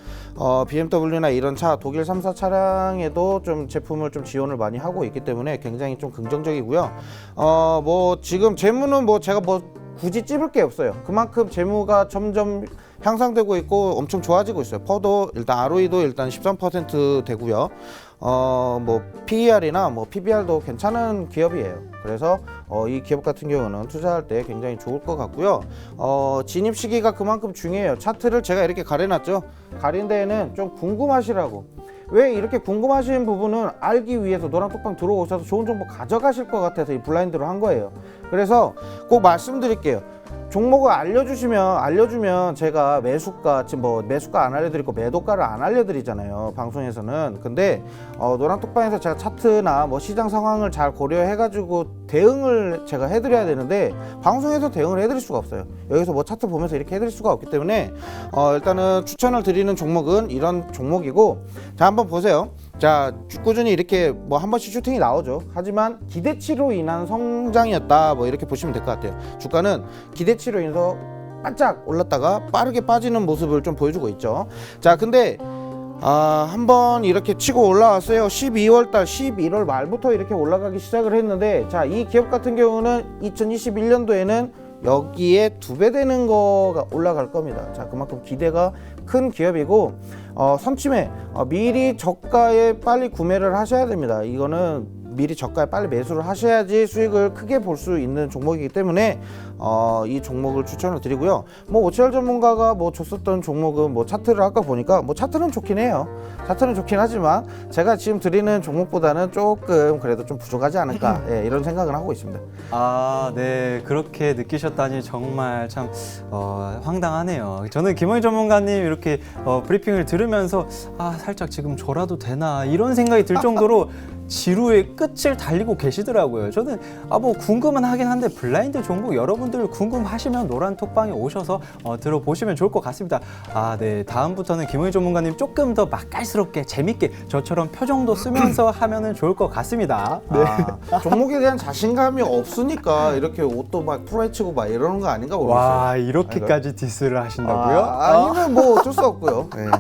BMW나 이런 차 독일 3사 차량에도 좀 제품을 좀 지원을 많이 하고 있기 때문에 굉장히 좀 긍정적이고요. 뭐 지금 재무는 뭐 제가 뭐 굳이 찝을 게 없어요. 그만큼 재무가 점점 향상되고 있고 엄청 좋아지고 있어요. 퍼도 일단 ROE도 일단 13% 되고요. 뭐 PER이나 뭐 PBR도 괜찮은 기업이에요. 그래서 이 기업 같은 경우는 투자할 때 굉장히 좋을 것 같고요. 진입 시기가 그만큼 중요해요. 차트를 제가 이렇게 가려놨죠. 가린 데에는 좀 궁금하시라고. 왜 이렇게 궁금하신 부분은 알기 위해서 노란톡방 들어오셔서 좋은 정보 가져가실 것 같아서 이 블라인드로 한 거예요. 그래서 꼭 말씀드릴게요. 종목을 알려주면 제가 매수가 지금 뭐 매수가 안 알려드리고 매도가를 안 알려드리잖아요, 방송에서는. 근데 노란톡방에서 제가 차트나 뭐 시장 상황을 잘 고려해가지고 대응을 제가 해드려야 되는데 방송에서 대응을 해드릴 수가 없어요. 여기서 뭐 차트 보면서 이렇게 해드릴 수가 없기 때문에 일단은 추천을 드리는 종목은 이런 종목이고, 자 한번 보세요. 자, 꾸준히 이렇게 뭐 한 번씩 슈팅이 나오죠. 하지만 기대치로 인한 성장이었다, 뭐 이렇게 보시면 될 것 같아요. 주가는 기대치로 인해서 반짝 올랐다가 빠르게 빠지는 모습을 좀 보여주고 있죠. 자, 근데 한번 이렇게 치고 올라왔어요. 12월달 11월 말부터 이렇게 올라가기 시작을 했는데, 자, 이 기업 같은 경우는 2021년도에는 여기에 2배 되는 거가 올라갈 겁니다. 자, 그만큼 기대가 큰 기업이고, 선침해 미리 저가에 빨리 구매를 하셔야 됩니다. 이거는 미리 저가에 빨리 매수를 하셔야지 수익을 크게 볼 수 있는 종목이기 때문에 이 종목을 추천을 드리고요. 뭐 오치열 전문가가 뭐 줬었던 종목은 뭐 차트를 아까 보니까 뭐 차트는 좋긴 해요. 차트는 좋긴 하지만 제가 지금 드리는 종목보다는 조금 그래도 좀 부족하지 않을까, 예, 이런 생각을 하고 있습니다. 아, 네, 그렇게 느끼셨다니 정말 참 황당하네요. 저는 김원희 전문가님 이렇게 브리핑을 들으면서 살짝 지금 졸아도 되나 이런 생각이 들 정도로 지루의 끝을 달리고 계시더라고요. 저는 뭐 궁금은 하긴 한데 블라인드 종목 여러분들 궁금하시면 노란톡방에 오셔서 들어보시면 좋을 것 같습니다. 네, 다음부터는 김원희 전문가님 조금 더 맛깔스럽게 재밌게 저처럼 표정도 쓰면서 하면은 좋을 것 같습니다. 네. 종목에 대한 자신감이 없으니까 이렇게 옷도 막 풀어헤치고 막 이러는 거 아닌가 모르겠어요. 와, 이렇게까지 디스를 하신다고요? 아니면 뭐 어쩔 수 없고요. 네.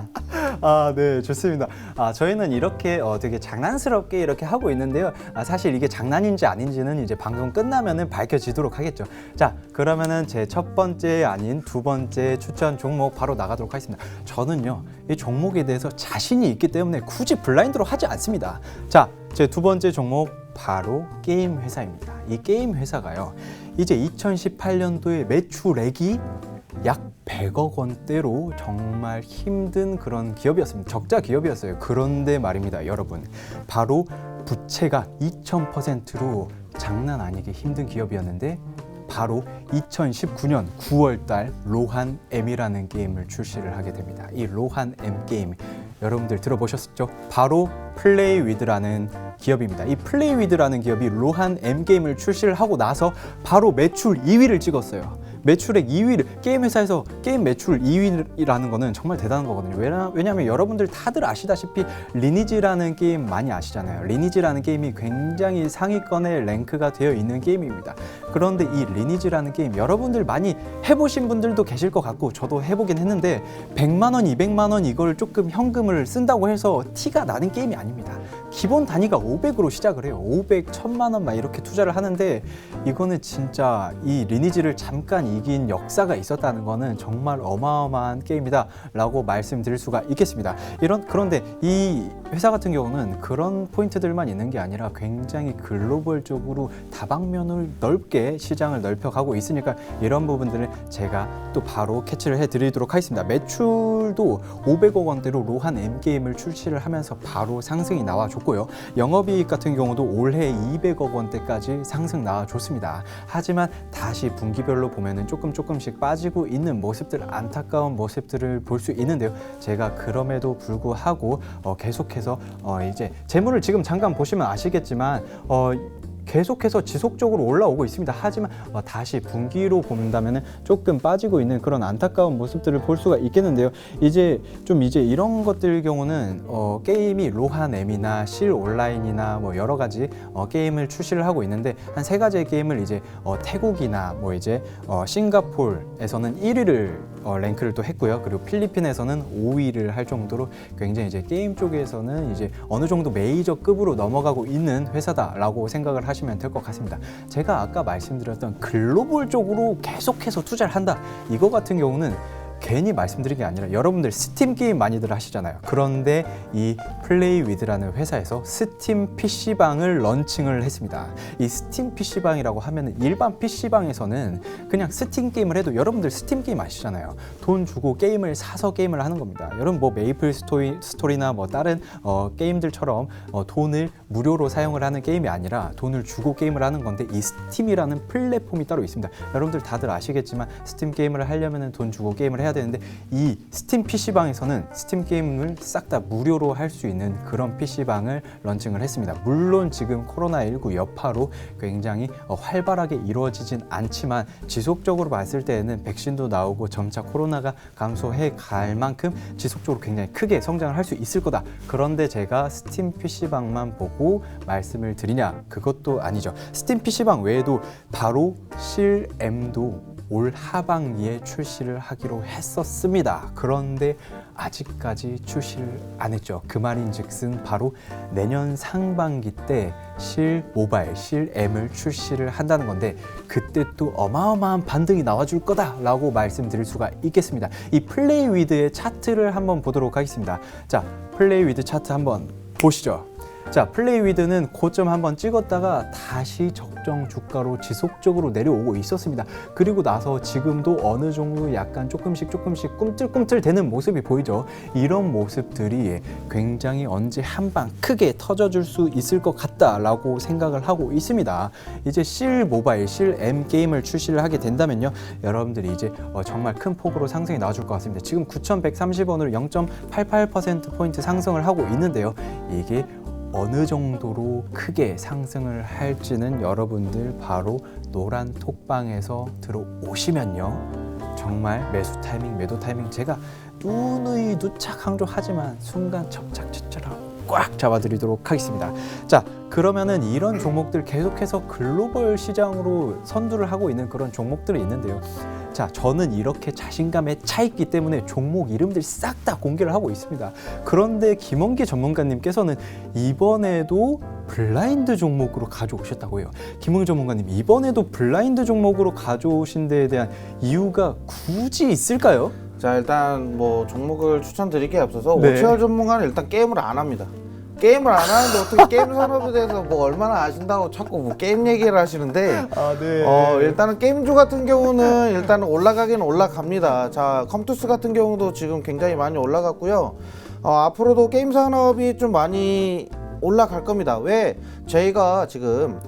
네, 좋습니다. 저희는 이렇게 되게 장난스럽게 이렇게 하고 있는데요. 사실 이게 장난인지 아닌지는 이제 방송 끝나면은 밝혀지도록 하겠죠. 자, 그러면은 제 첫 번째 아닌 두 번째 추천 종목 바로 나가도록 하겠습니다. 저는요, 이 종목에 대해서 자신이 있기 때문에 굳이 블라인드로 하지 않습니다. 자, 제 두 번째 종목 바로 게임 회사입니다. 이 게임 회사가요, 이제 2018년도에 매출액이 약 100억 원대로 정말 힘든 그런 기업이었습니다. 적자 기업이었어요. 그런데 말입니다, 여러분. 바로 부채가 2000%로 장난 아니게 힘든 기업이었는데, 바로 2019년 9월달 로한 M이라는 게임을 출시를 하게 됩니다. 이 로한 M 게임 여러분들 들어보셨죠? 바로 플레이위드라는 기업입니다. 이 플레이위드라는 기업이 로한 M 게임을 출시를 하고 나서 바로 매출 2위를 찍었어요. 매출액 2위를, 게임 회사에서 게임 매출 2위라는 거는 정말 대단한 거거든요. 왜냐하면 여러분들 다들 아시다시피 리니지라는 게임 많이 아시잖아요. 리니지라는 게임이 굉장히 상위권에 랭크가 되어 있는 게임입니다. 그런데 이 리니지라는 게임 여러분들 많이 해보신 분들도 계실 것 같고 저도 해보긴 했는데 100만 원, 200만 원 이걸 조금 현금을 쓴다고 해서 티가 나는 게임이 아닙니다. 기본 단위가 500으로 시작을 해요. 500, 1000만 원 막 이렇게 투자를 하는데, 이거는 진짜 이 리니지를 잠깐 이긴 역사가 있었다는 거는 정말 어마어마한 게임이다 라고 말씀드릴 수가 있겠습니다. 그런데 이 회사 같은 경우는 그런 포인트들만 있는 게 아니라 굉장히 글로벌적으로 다방면을 넓게 시장을 넓혀가고 있으니까 이런 부분들을 제가 또 바로 캐치를 해드리도록 하겠습니다. 매출도 500억 원대로 로한 M게임을 출시를 하면서 바로 상승이 나와줬고요. 영업이익 같은 경우도 올해 200억 원대까지 상승 나와줬습니다. 하지만 다시 분기별로 보면은 조금씩 빠지고 있는 모습들, 안타까운 모습들을 볼 수 있는데요. 제가 그럼에도 불구하고 계속해서 이제 재물을 지금 잠깐 보시면 아시겠지만 계속해서 지속적으로 올라오고 있습니다. 하지만 다시 분기로 본다면 조금 빠지고 있는 그런 안타까운 모습들을 볼 수가 있겠는데요. 이제 이런 것들 경우는 게임이 로한M이나 실 온라인이나 뭐 여러 가지 게임을 출시를 하고 있는데 한 3가지의 게임을 이제 태국이나 뭐 이제 싱가포르에서는 1위를 랭크를 또 했고요. 그리고 필리핀에서는 5위를 할 정도로 굉장히 이제 게임 쪽에서는 이제 어느 정도 메이저급으로 넘어가고 있는 회사다라고 생각을 하시면 될 것 같습니다. 제가 아까 말씀드렸던 글로벌 쪽으로 계속해서 투자를 한다. 이거 같은 경우는 괜히 말씀드린 게 아니라 여러분들 스팀 게임 많이들 하시잖아요. 그런데 이 플레이위드라는 회사에서 스팀 PC방을 런칭을 했습니다. 이 스팀 PC방이라고 하면 일반 PC방에서는 그냥 스팀 게임을 해도 여러분들 스팀 게임 아시잖아요. 돈 주고 게임을 사서 게임을 하는 겁니다. 여러분 뭐 메이플 스토리나 뭐 다른 게임들처럼 돈을 무료로 사용을 하는 게임이 아니라 돈을 주고 게임을 하는 건데 이 스팀이라는 플랫폼이 따로 있습니다. 여러분들 다들 아시겠지만 스팀 게임을 하려면 돈 주고 게임을 해야 되는데 이 스팀 PC방에서는 스팀 게임을 싹 다 무료로 할 수 있는 그런 PC방을 런칭을 했습니다. 물론 지금 코로나19 여파로 굉장히 활발하게 이루어지진 않지만 지속적으로 봤을 때에는 백신도 나오고 점차 코로나가 감소해 갈 만큼 지속적으로 굉장히 크게 성장을 할 수 있을 거다. 그런데 제가 스팀 PC방만 보고 말씀을 드리냐? 그것도 아니죠. 스팀 PC방 외에도 바로 실M도 올 하반기에 출시를 하기로 했었습니다. 그런데 아직까지 출시를 안 했죠. 그 말인즉슨 바로 내년 상반기 때 실 모바일, 실M을 출시를 한다는 건데 그때 또 어마어마한 반등이 나와줄 거다라고 말씀드릴 수가 있겠습니다. 이 플레이위드의 차트를 한번 보도록 하겠습니다. 자, 플레이위드 차트 한번 보시죠. 자, 플레이위드는 고점 한번 찍었다가 다시 적정 주가로 지속적으로 내려오고 있었습니다. 그리고 나서 지금도 어느 정도 약간 조금씩 꿈틀꿈틀 되는 모습이 보이죠. 이런 모습들이 굉장히 언제 한방 크게 터져줄 수 있을 것 같다라고 생각을 하고 있습니다. 이제 실 모바일, 실M 게임을 출시를 하게 된다면요, 여러분들이 이제 정말 큰 폭으로 상승이 나와줄 것 같습니다. 지금 9,130원으로 0.88%포인트 상승을 하고 있는데요. 이게 어느 정도로 크게 상승을 할지는 여러분들 바로 노란 톡방에서 들어오시면요, 정말 매수 타이밍, 매도 타이밍 제가 누누이 누차 강조하지만 순간 접착제처럼 꽉 잡아드리도록 하겠습니다. 자, 그러면은 이런 종목들 계속해서 글로벌 시장으로 선두를 하고 있는 그런 종목들이 있는데요. 자, 저는 이렇게 자신감에 차 있기 때문에 종목 이름들 싹 다 공개를 하고 있습니다. 그런데 김원기 전문가님께서는 이번에도 블라인드 종목으로 가져오셨다고 해요. 김원기 전문가님, 이번에도 블라인드 종목으로 가져오신 데에 대한 이유가 굳이 있을까요? 자, 일단 뭐 종목을 추천드리기에 앞서서 네. 오치열 전문가는 일단 게임을 안 합니다. 게임을 안 하는데 어떻게 게임 산업에 대해서 뭐 얼마나 아신다고 자꾸 뭐 게임 얘기를 하시는데, 네. 일단은 게임주 같은 경우는 일단은 올라가긴 올라갑니다. 자, 컴투스 같은 경우도 지금 굉장히 많이 올라갔고요. 앞으로도 게임 산업이 좀 많이 올라갈 겁니다. 왜? 저희가 지금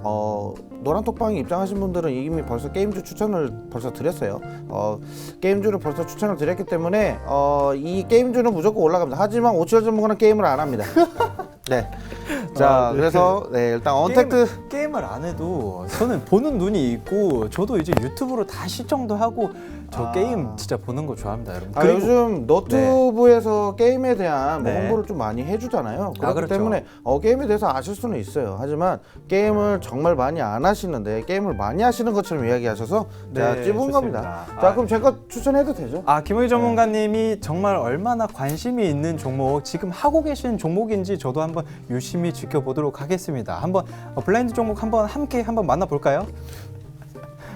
노란톡방에 입장하신 분들은 이미 벌써 게임주 추천을 벌써 드렸어요. 게임주를 벌써 추천을 드렸기 때문에 이 게임주는 무조건 올라갑니다. 하지만 오치열 전문가는 게임을 안 합니다. 네. 자, 네. 그래서 네, 일단 언택트 게임을 안 해도 저는 보는 눈이 있고 저도 이제 유튜브로 다 시청도 하고 저 게임 진짜 보는 거 좋아합니다, 여러분. 그리고 요즘 너튜브에서 게임에 대한 뭐 네. 홍보를 좀 많이 해주잖아요. 그렇기 그렇죠. 때문에 게임에 대해서 아실 수는 있어요. 하지만 게임을 정말 많이 안 하시는데 게임을 많이 하시는 것처럼 이야기하셔서 자, 네, 찝은 좋습니다. 겁니다. 자, 그럼 제가 추천해도 되죠? 김호희 전문가님이 정말 얼마나 관심이 있는 종목, 지금 하고 계신 종목인지 저도 한번 유심히 지켜보도록 하겠습니다. 한번 블라인드 종목 함께 만나볼까요?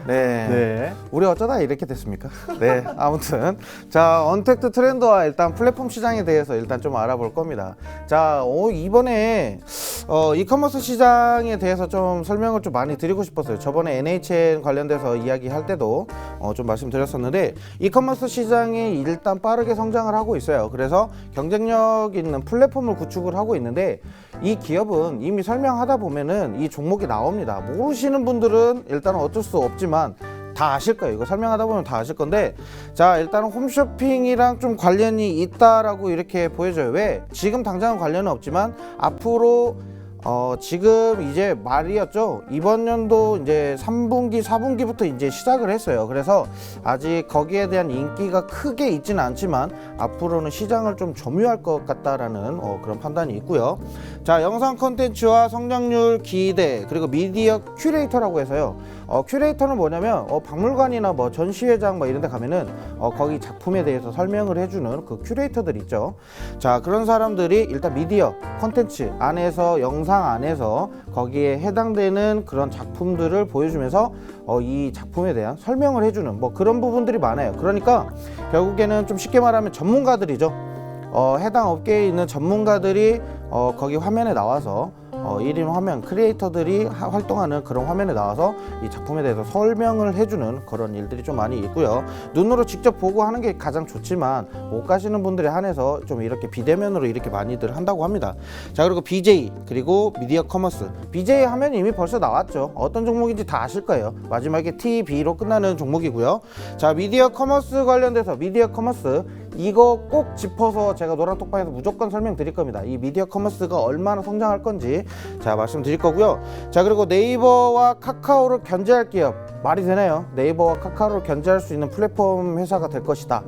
네. 우리 어쩌다 이렇게 됐습니까? 네. 아무튼 자, 언택트 트렌드와 일단 플랫폼 시장에 대해서 일단 좀 알아볼 겁니다. 자, 이번에 이커머스 시장에 대해서 좀 설명을 좀 많이 드리고 싶었어요. 저번에 NHN 관련돼서 이야기할 때도 좀 말씀드렸었는데, 이커머스 시장이 일단 빠르게 성장을 하고 있어요. 그래서 경쟁력 있는 플랫폼을 구축을 하고 있는데, 이 기업은 이미 설명하다 보면은 이 종목이 나옵니다. 모르시는 분들은 일단 어쩔 수 없지만 다 아실 거예요. 이거 설명하다 보면 다 아실 건데, 자, 일단은 홈쇼핑이랑 좀 관련이 있다라고 이렇게 보여져요. 왜? 지금 당장은 관련은 없지만 앞으로 지금 이제 말이었죠. 이번 연도 이제 3분기, 4분기부터 이제 시작을 했어요. 그래서 아직 거기에 대한 인기가 크게 있지는 않지만 앞으로는 시장을 좀 점유할 것 같다라는 그런 판단이 있고요. 자, 영상 콘텐츠와 성장률 기대, 그리고 미디어 큐레이터라고 해서요. 큐레이터는 뭐냐면 박물관이나 뭐 전시회장 뭐 이런 데 가면은 거기 작품에 대해서 설명을 해주는 그 큐레이터들 있죠. 자, 그런 사람들이 일단 미디어 콘텐츠 안에서, 영상 안에서 거기에 해당되는 그런 작품들을 보여주면서 이 작품에 대한 설명을 해주는 뭐 그런 부분들이 많아요. 그러니까 결국에는 좀 쉽게 말하면 전문가들이죠. 해당 업계에 있는 전문가들이 거기 화면에 나와서 1인 화면 크리에이터들이 활동하는 그런 화면에 나와서 이 작품에 대해서 설명을 해주는 그런 일들이 좀 많이 있고요. 눈으로 직접 보고 하는 게 가장 좋지만 못 가시는 분들에 한해서 좀 이렇게 비대면으로 이렇게 많이들 한다고 합니다. 자, 그리고 BJ, 그리고 미디어 커머스. BJ 하면 이미 벌써 나왔죠. 어떤 종목인지 다 아실 거예요. 마지막에 TB로 끝나는 종목이고요. 자, 미디어 커머스 관련돼서 미디어 커머스 이거 꼭 짚어서 제가 노란톡방에서 무조건 설명드릴 겁니다. 이 미디어 커머스가 얼마나 성장할 건지 자 말씀드릴 거고요. 자, 그리고 네이버와 카카오를 견제할 기업, 말이 되나요? 네이버와 카카오를 견제할 수 있는 플랫폼 회사가 될 것이다.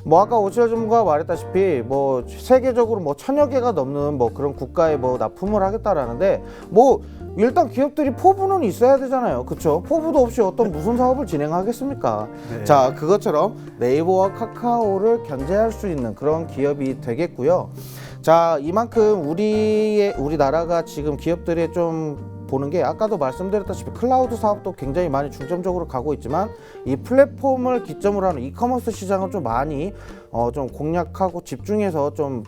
뭐 아까 오치열 전문가가 말했다시피 뭐 세계적으로 뭐 1000여 개가 넘는 뭐 그런 국가에 뭐 납품을 하겠다라는데 뭐 일단 기업들이 포부는 있어야 되잖아요. 그쵸? 포부도 없이 어떤 무슨 사업을 진행하겠습니까? 네. 자, 그것처럼 네이버와 카카오를 견제할 수 있는 그런 기업이 되겠고요. 자, 이만큼 우리나라가 지금 기업들의 좀 보는 게 아까도 말씀드렸다시피 클라우드 사업도 굉장히 많이 중점적으로 가고 있지만 이 플랫폼을 기점으로 하는 이커머스 시장을 좀 많이 좀 공략하고 집중해서 좀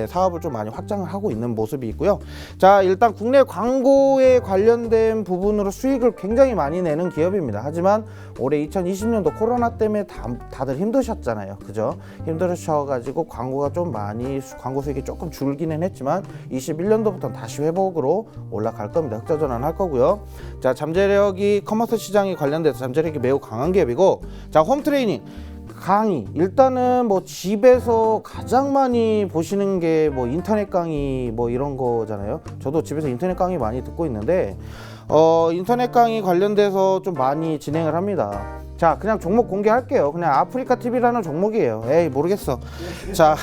사업을 좀 많이 확장을 하고 있는 모습이 있고요. 자, 일단 국내 광고에 관련된 부분으로 수익을 굉장히 많이 내는 기업입니다. 하지만 올해 2020년도 코로나 때문에 다들 힘드셨잖아요. 그죠? 힘들으셔가지고 광고가 좀 많이, 광고 수익이 조금 줄기는 했지만 21년도부터는 다시 회복으로 올라갈 겁니다. 흑자전환할 거고요. 자, 잠재력이 커머스 시장이 관련돼서 잠재력이 매우 강한 기업이고, 자, 홈트레이닝 강의, 일단은 뭐 집에서 가장 많이 보시는 게 뭐 인터넷 강의 뭐 이런 거잖아요. 저도 집에서 인터넷 강의 많이 듣고 있는데 인터넷 강의 관련돼서 좀 많이 진행을 합니다. 자, 그냥 종목 공개할게요. 그냥 아프리카 TV라는 종목이에요. 에이, 모르겠어. 자,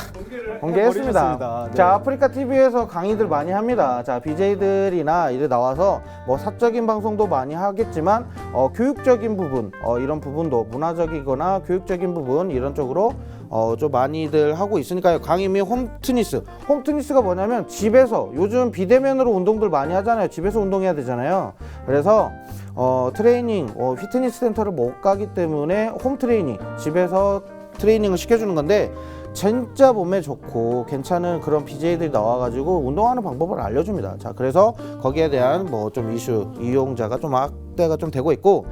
공개했습니다. 네. 자, 아프리카 TV에서 강의들 많이 합니다. 자, BJ들이나 이래 나와서 뭐 사적인 방송도 많이 하겠지만 교육적인 부분, 이런 부분도 문화적이거나 교육적인 부분 이런 쪽으로 좀 많이들 하고 있으니까요. 강의 및 홈트니스. 홈트니스가 뭐냐면 집에서, 요즘 비대면으로 운동들 많이 하잖아요. 집에서 운동해야 되잖아요. 그래서 트레이닝, 피트니스 센터를 못 가기 때문에 홈트레이닝, 집에서 트레이닝을 시켜주는 건데 진짜 몸에 좋고 괜찮은 그런 BJ들이 나와가지고 운동하는 방법을 알려줍니다. 자, 그래서 거기에 대한 뭐 좀 이슈, 이용자가 좀 확대가 좀 되고 있고,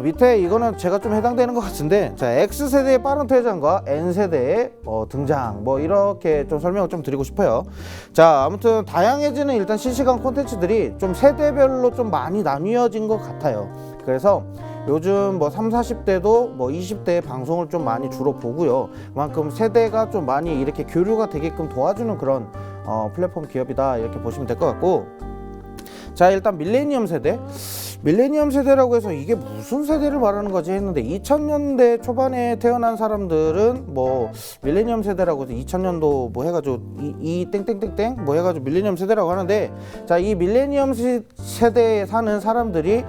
밑에 이거는 제가 좀 해당되는 것 같은데, 자, X세대의 빠른 퇴장과 N세대의 등장, 뭐 이렇게 좀 설명을 좀 드리고 싶어요. 자, 아무튼 다양해지는 일단 실시간 콘텐츠들이 좀 세대별로 좀 많이 나뉘어진 것 같아요. 그래서 요즘 뭐 30, 40대도 뭐 20대의 방송을 좀 많이 주로 보고요. 그만큼 세대가 좀 많이 이렇게 교류가 되게끔 도와주는 그런 플랫폼 기업이다, 이렇게 보시면 될 것 같고, 자, 일단 밀레니엄 세대라고 해서 이게 무슨 세대를 말하는 거지 했는데, 2000년대 초반에 태어난 사람들은 뭐 밀레니엄 세대라고 해서 2000년도 뭐 해가지고 이 땡땡땡땡 뭐 해가지고 밀레니엄 세대라고 하는데, 자, 이 밀레니엄 세대에 사는 사람들이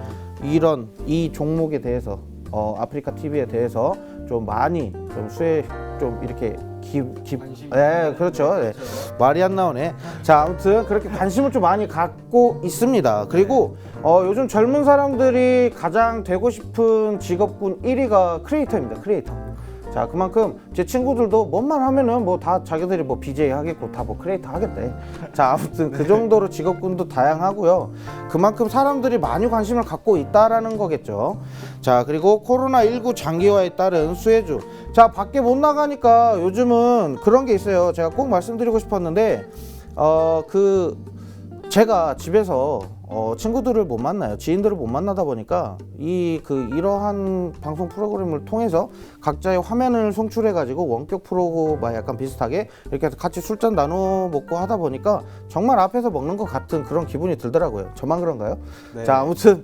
이 종목에 대해서 아프리카 TV에 대해서 좀 많이 좀 좀 이렇게 네, 그렇죠. 네. 말이 안 나오네. 자, 아무튼 그렇게 관심을 좀 많이 갖고 있습니다. 그리고 요즘 젊은 사람들이 가장 되고 싶은 직업군 1위가 크리에이터입니다. 크리에이터. 자, 그만큼 제 친구들도 뭔만 하면은 뭐 다 자기들이 뭐 BJ 하겠고 다 뭐 크리에이터 하겠대. 자, 아무튼 그 정도로 직업군도 다양하고요. 그만큼 사람들이 많이 관심을 갖고 있다라는 거겠죠. 자, 그리고 코로나19 장기화에 따른 수혜주. 자, 밖에 못 나가니까 요즘은 그런 게 있어요. 제가 꼭 말씀드리고 싶었는데 제가 집에서 친구들을 못 만나요. 지인들을 못 만나다 보니까 이러한 방송 프로그램을 통해서 각자의 화면을 송출해 가지고 원격 프로와 약간 비슷하게 이렇게 해서 같이 술잔 나눠 먹고 하다 보니까 정말 앞에서 먹는 것 같은 그런 기분이 들더라고요. 저만 그런가요? 네. 자, 아무튼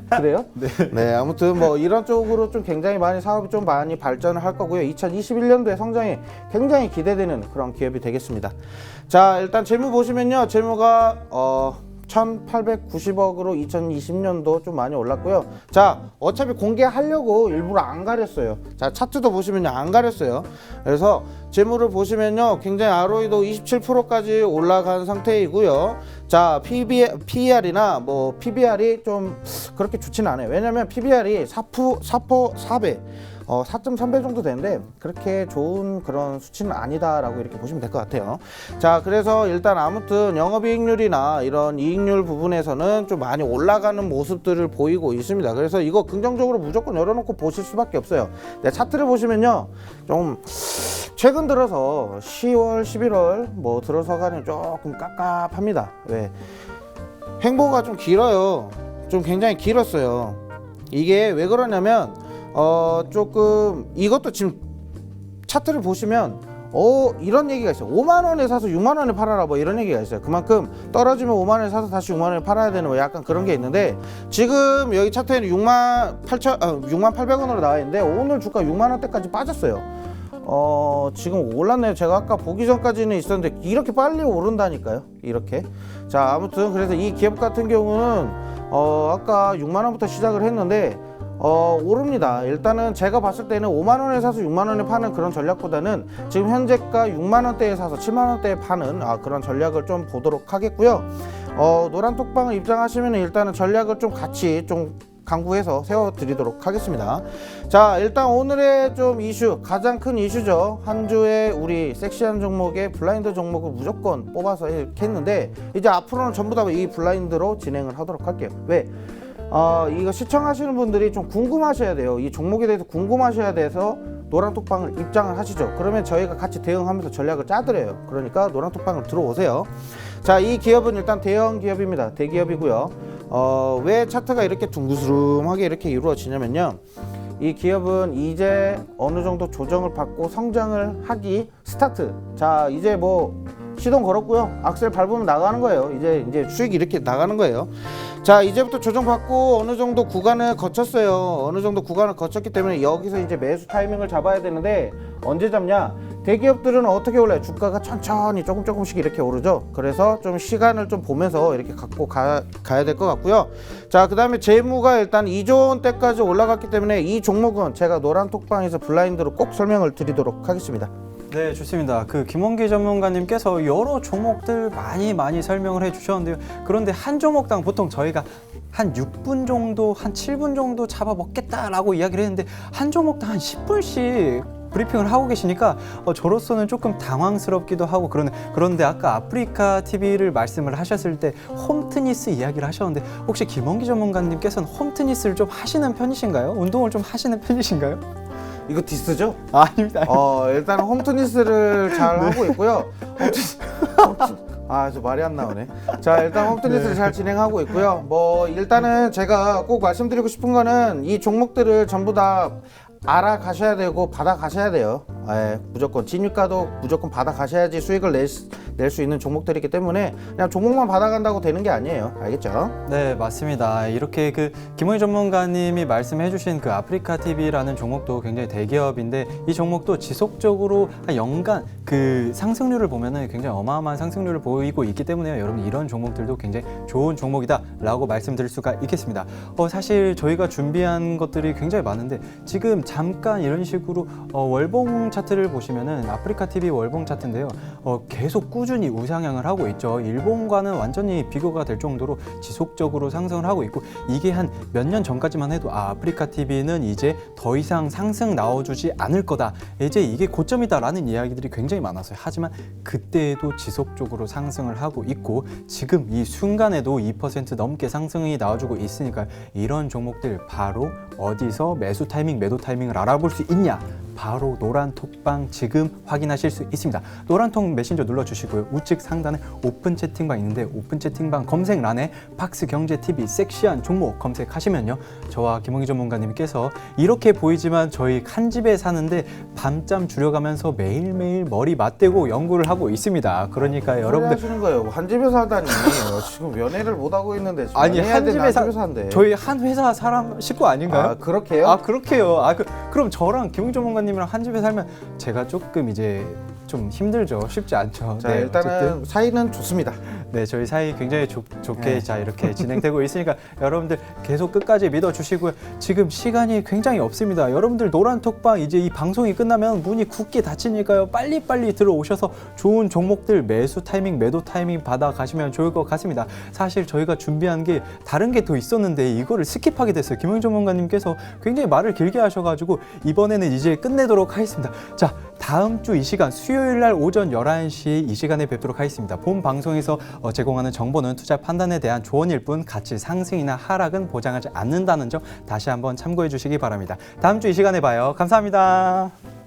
그래요? 네. 네, 아무튼 뭐 이런 쪽으로 좀 굉장히 많이 사업이 좀 많이 발전을 할 거고요. 2021년도에 성장이 굉장히 기대되는 그런 기업이 되겠습니다. 자, 일단 재무 보시면요. 재무가 1890억으로 2020년도 좀 많이 올랐고요. 자, 어차피 공개하려고 일부러 안 가렸어요. 자, 차트도 보시면요, 안 가렸어요. 그래서 재무를 보시면요, 굉장히 ROE도 27%까지 올라간 상태이고요. 자, PER이나 뭐 PBR이 좀 그렇게 좋지는 않아요. 왜냐면 PBR이 4배 4.3배 정도 되는데 그렇게 좋은 그런 수치는 아니다라고 이렇게 보시면 될 것 같아요. 자, 그래서 일단 아무튼 영업이익률이나 이런 이익률 부분에서는 좀 많이 올라가는 모습들을 보이고 있습니다. 그래서 이거 긍정적으로 무조건 열어놓고 보실 수밖에 없어요. 네, 차트를 보시면요, 좀 최근 들어서 10월, 11월 뭐 들어서가는 조금 깝깝합니다. 왜? 횡보가 좀 길어요. 좀 굉장히 길었어요. 이게 왜 그러냐면 조금 이것도 지금 차트를 보시면 이런 얘기가 있어요. 5만 원에 사서 6만 원에 팔아라 뭐 이런 얘기가 있어요. 그만큼 떨어지면 5만 원에 사서 다시 6만 원에 팔아야 되는 뭐 약간 그런 게 있는데, 지금 여기 차트에는 6만 800원으로 나와 있는데 오늘 주가 6만 원대까지 빠졌어요. 지금 올랐네요. 제가 아까 보기 전까지는 있었는데 이렇게 빨리 오른다니까요. 이렇게. 자, 아무튼 그래서 이 기업 같은 경우는 아까 6만 원부터 시작을 했는데 오릅니다. 일단은 제가 봤을 때는 5만 원에 사서 6만 원에 파는 그런 전략보다는 지금 현재가 6만 원대에 사서 7만 원대에 파는 그런 전략을 좀 보도록 하겠고요. 노란톡방을 입장하시면 일단은 전략을 좀 같이 좀 강구해서 세워드리도록 하겠습니다. 자, 일단 오늘의 좀 이슈, 가장 큰 이슈죠. 한 주에 우리 섹시한 종목의 블라인드 종목을 무조건 뽑아서 이렇게 했는데, 이제 앞으로는 전부 다 이 블라인드로 진행을 하도록 할게요. 왜? 이거 시청하시는 분들이 좀 궁금하셔야 돼요. 이 종목에 대해서 궁금하셔야 돼서 노란톡방을 입장을 하시죠. 그러면 저희가 같이 대응하면서 전략을 짜드려요. 그러니까 노란톡방을 들어오세요. 자, 이 기업은 일단 대형 기업입니다. 대기업이고요. 왜 차트가 이렇게 둥그스름하게 이렇게 이루어지냐면요, 이 기업은 이제 어느 정도 조정을 받고 성장을 하기 스타트. 자, 이제 뭐 시동 걸었고요. 악셀 밟으면 나가는 거예요. 이제 수익이 이렇게 나가는 거예요. 자, 이제부터 조정받고 어느 정도 구간을 거쳤어요. 어느 정도 구간을 거쳤기 때문에 여기서 이제 매수 타이밍을 잡아야 되는데, 언제 잡냐? 대기업들은 어떻게 올라요? 주가가 천천히 조금씩 이렇게 오르죠. 그래서 좀 시간을 좀 보면서 이렇게 갖고 가야 될 것 같고요. 자, 그 다음에 재무가 일단 2조 원대까지 올라갔기 때문에 이 종목은 제가 노란톡방에서 블라인드로 꼭 설명을 드리도록 하겠습니다. 네, 좋습니다. 김원기 전문가님께서 여러 종목들 많이 설명을 해주셨는데요. 그런데 한 종목당 보통 저희가 한 6분 정도, 한 7분 정도 잡아먹겠다라고 이야기를 했는데, 한 종목당 한 10분씩 브리핑을 하고 계시니까 저로서는 조금 당황스럽기도 하고 그런데 아까 아프리카 TV를 말씀을 하셨을 때 홈트니스 이야기를 하셨는데, 혹시 김원기 전문가님께서는 홈트니스를 좀 하시는 편이신가요? 운동을 좀 하시는 편이신가요? 이거 디스죠? 아닙니다. 일단 홈트니스를 잘 하고 있고요. 저 말이 안 나오네. 자, 일단 홈트니스를 잘 진행하고 있고요. 뭐 일단은 제가 꼭 말씀드리고 싶은 거는 이 종목들을 전부 다 알아가셔야 되고 받아가셔야 돼요. 무조건 진입가도 무조건 받아가셔야지 수익을 낼 수 있는 종목들이기 때문에 그냥 종목만 받아간다고 되는 게 아니에요. 알겠죠? 네, 맞습니다. 이렇게 김원희 전문가님이 말씀해주신 아프리카 TV라는 종목도 굉장히 대기업인데, 이 종목도 지속적으로 한 연간 상승률을 보면은 굉장히 어마어마한 상승률을 보이고 있기 때문에요. 여러분, 이런 종목들도 굉장히 좋은 종목이다라고 말씀드릴 수가 있겠습니다. 사실 저희가 준비한 것들이 굉장히 많은데, 지금 잠깐 이런 식으로 월봉 차트를 보시면은 아프리카 TV 월봉 차트인데요. 계속 꾸준히 우상향을 하고 있죠. 일본과는 완전히 비교가 될 정도로 지속적으로 상승을 하고 있고, 이게 한 몇 년 전까지만 해도 아프리카 TV는 이제 더 이상 상승 나와주지 않을 거다, 이제 이게 고점이다라는 이야기들이 굉장히 많았어요. 하지만 그때에도 지속적으로 상승을 하고 있고, 지금 이 순간에도 2% 넘게 상승이 나와주고 있으니까 이런 종목들 바로 어디서 매수 타이밍, 매도 타이밍을 알아볼 수 있냐? 바로 노란톡방 지금 확인하실 수 있습니다. 노란톡 메신저 눌러주시고요. 우측 상단에 오픈 채팅방 있는데 오픈 채팅방 검색란에 박스경제TV 섹시한 종목 검색하시면요. 저와 김홍희 전문가님께서 이렇게 보이지만 저희 한 집에 사는데 밤잠 줄여가면서 매일매일 머리 맞대고 연구를 하고 있습니다. 그러니까 여러분들 하시는 거예요. 한 집에 살다니 지금 연애를 못 하고 있는데 지금 아니 연애해야 한 되는데 집에 한 집에 산대. 저희 한 회사 사람 식구 아닌가요? 아 그렇게요? 아 그렇게요. 그럼 저랑 김웅 전문가님이랑 한 집에 살면 제가 조금 이제 좀 힘들죠. 쉽지 않죠. 자 네, 일단은 어쨌든. 사이는 좋습니다. 네, 저희 사이 굉장히 좋게 네. 자 이렇게 진행되고 있으니까 여러분들 계속 끝까지 믿어주시고요. 지금 시간이 굉장히 없습니다. 여러분들 노란톡방 이제 이 방송이 끝나면 문이 굳게 닫히니까요. 빨리빨리 들어오셔서 좋은 종목들 매수 타이밍, 매도 타이밍 받아 가시면 좋을 것 같습니다. 사실 저희가 준비한 게 다른 게 더 있었는데 이거를 스킵하게 됐어요. 김용 전문가님께서 굉장히 말을 길게 하셔가지고 이번에는 이제 끝내도록 하겠습니다. 자, 다음 주 이 시간 수요일 날 오전 11시에 이 시간에 뵙도록 하겠습니다. 본 방송에서 제공하는 정보는 투자 판단에 대한 조언일 뿐 가치 상승이나 하락은 보장하지 않는다는 점 다시 한번 참고해 주시기 바랍니다. 다음 주 이 시간에 봐요. 감사합니다.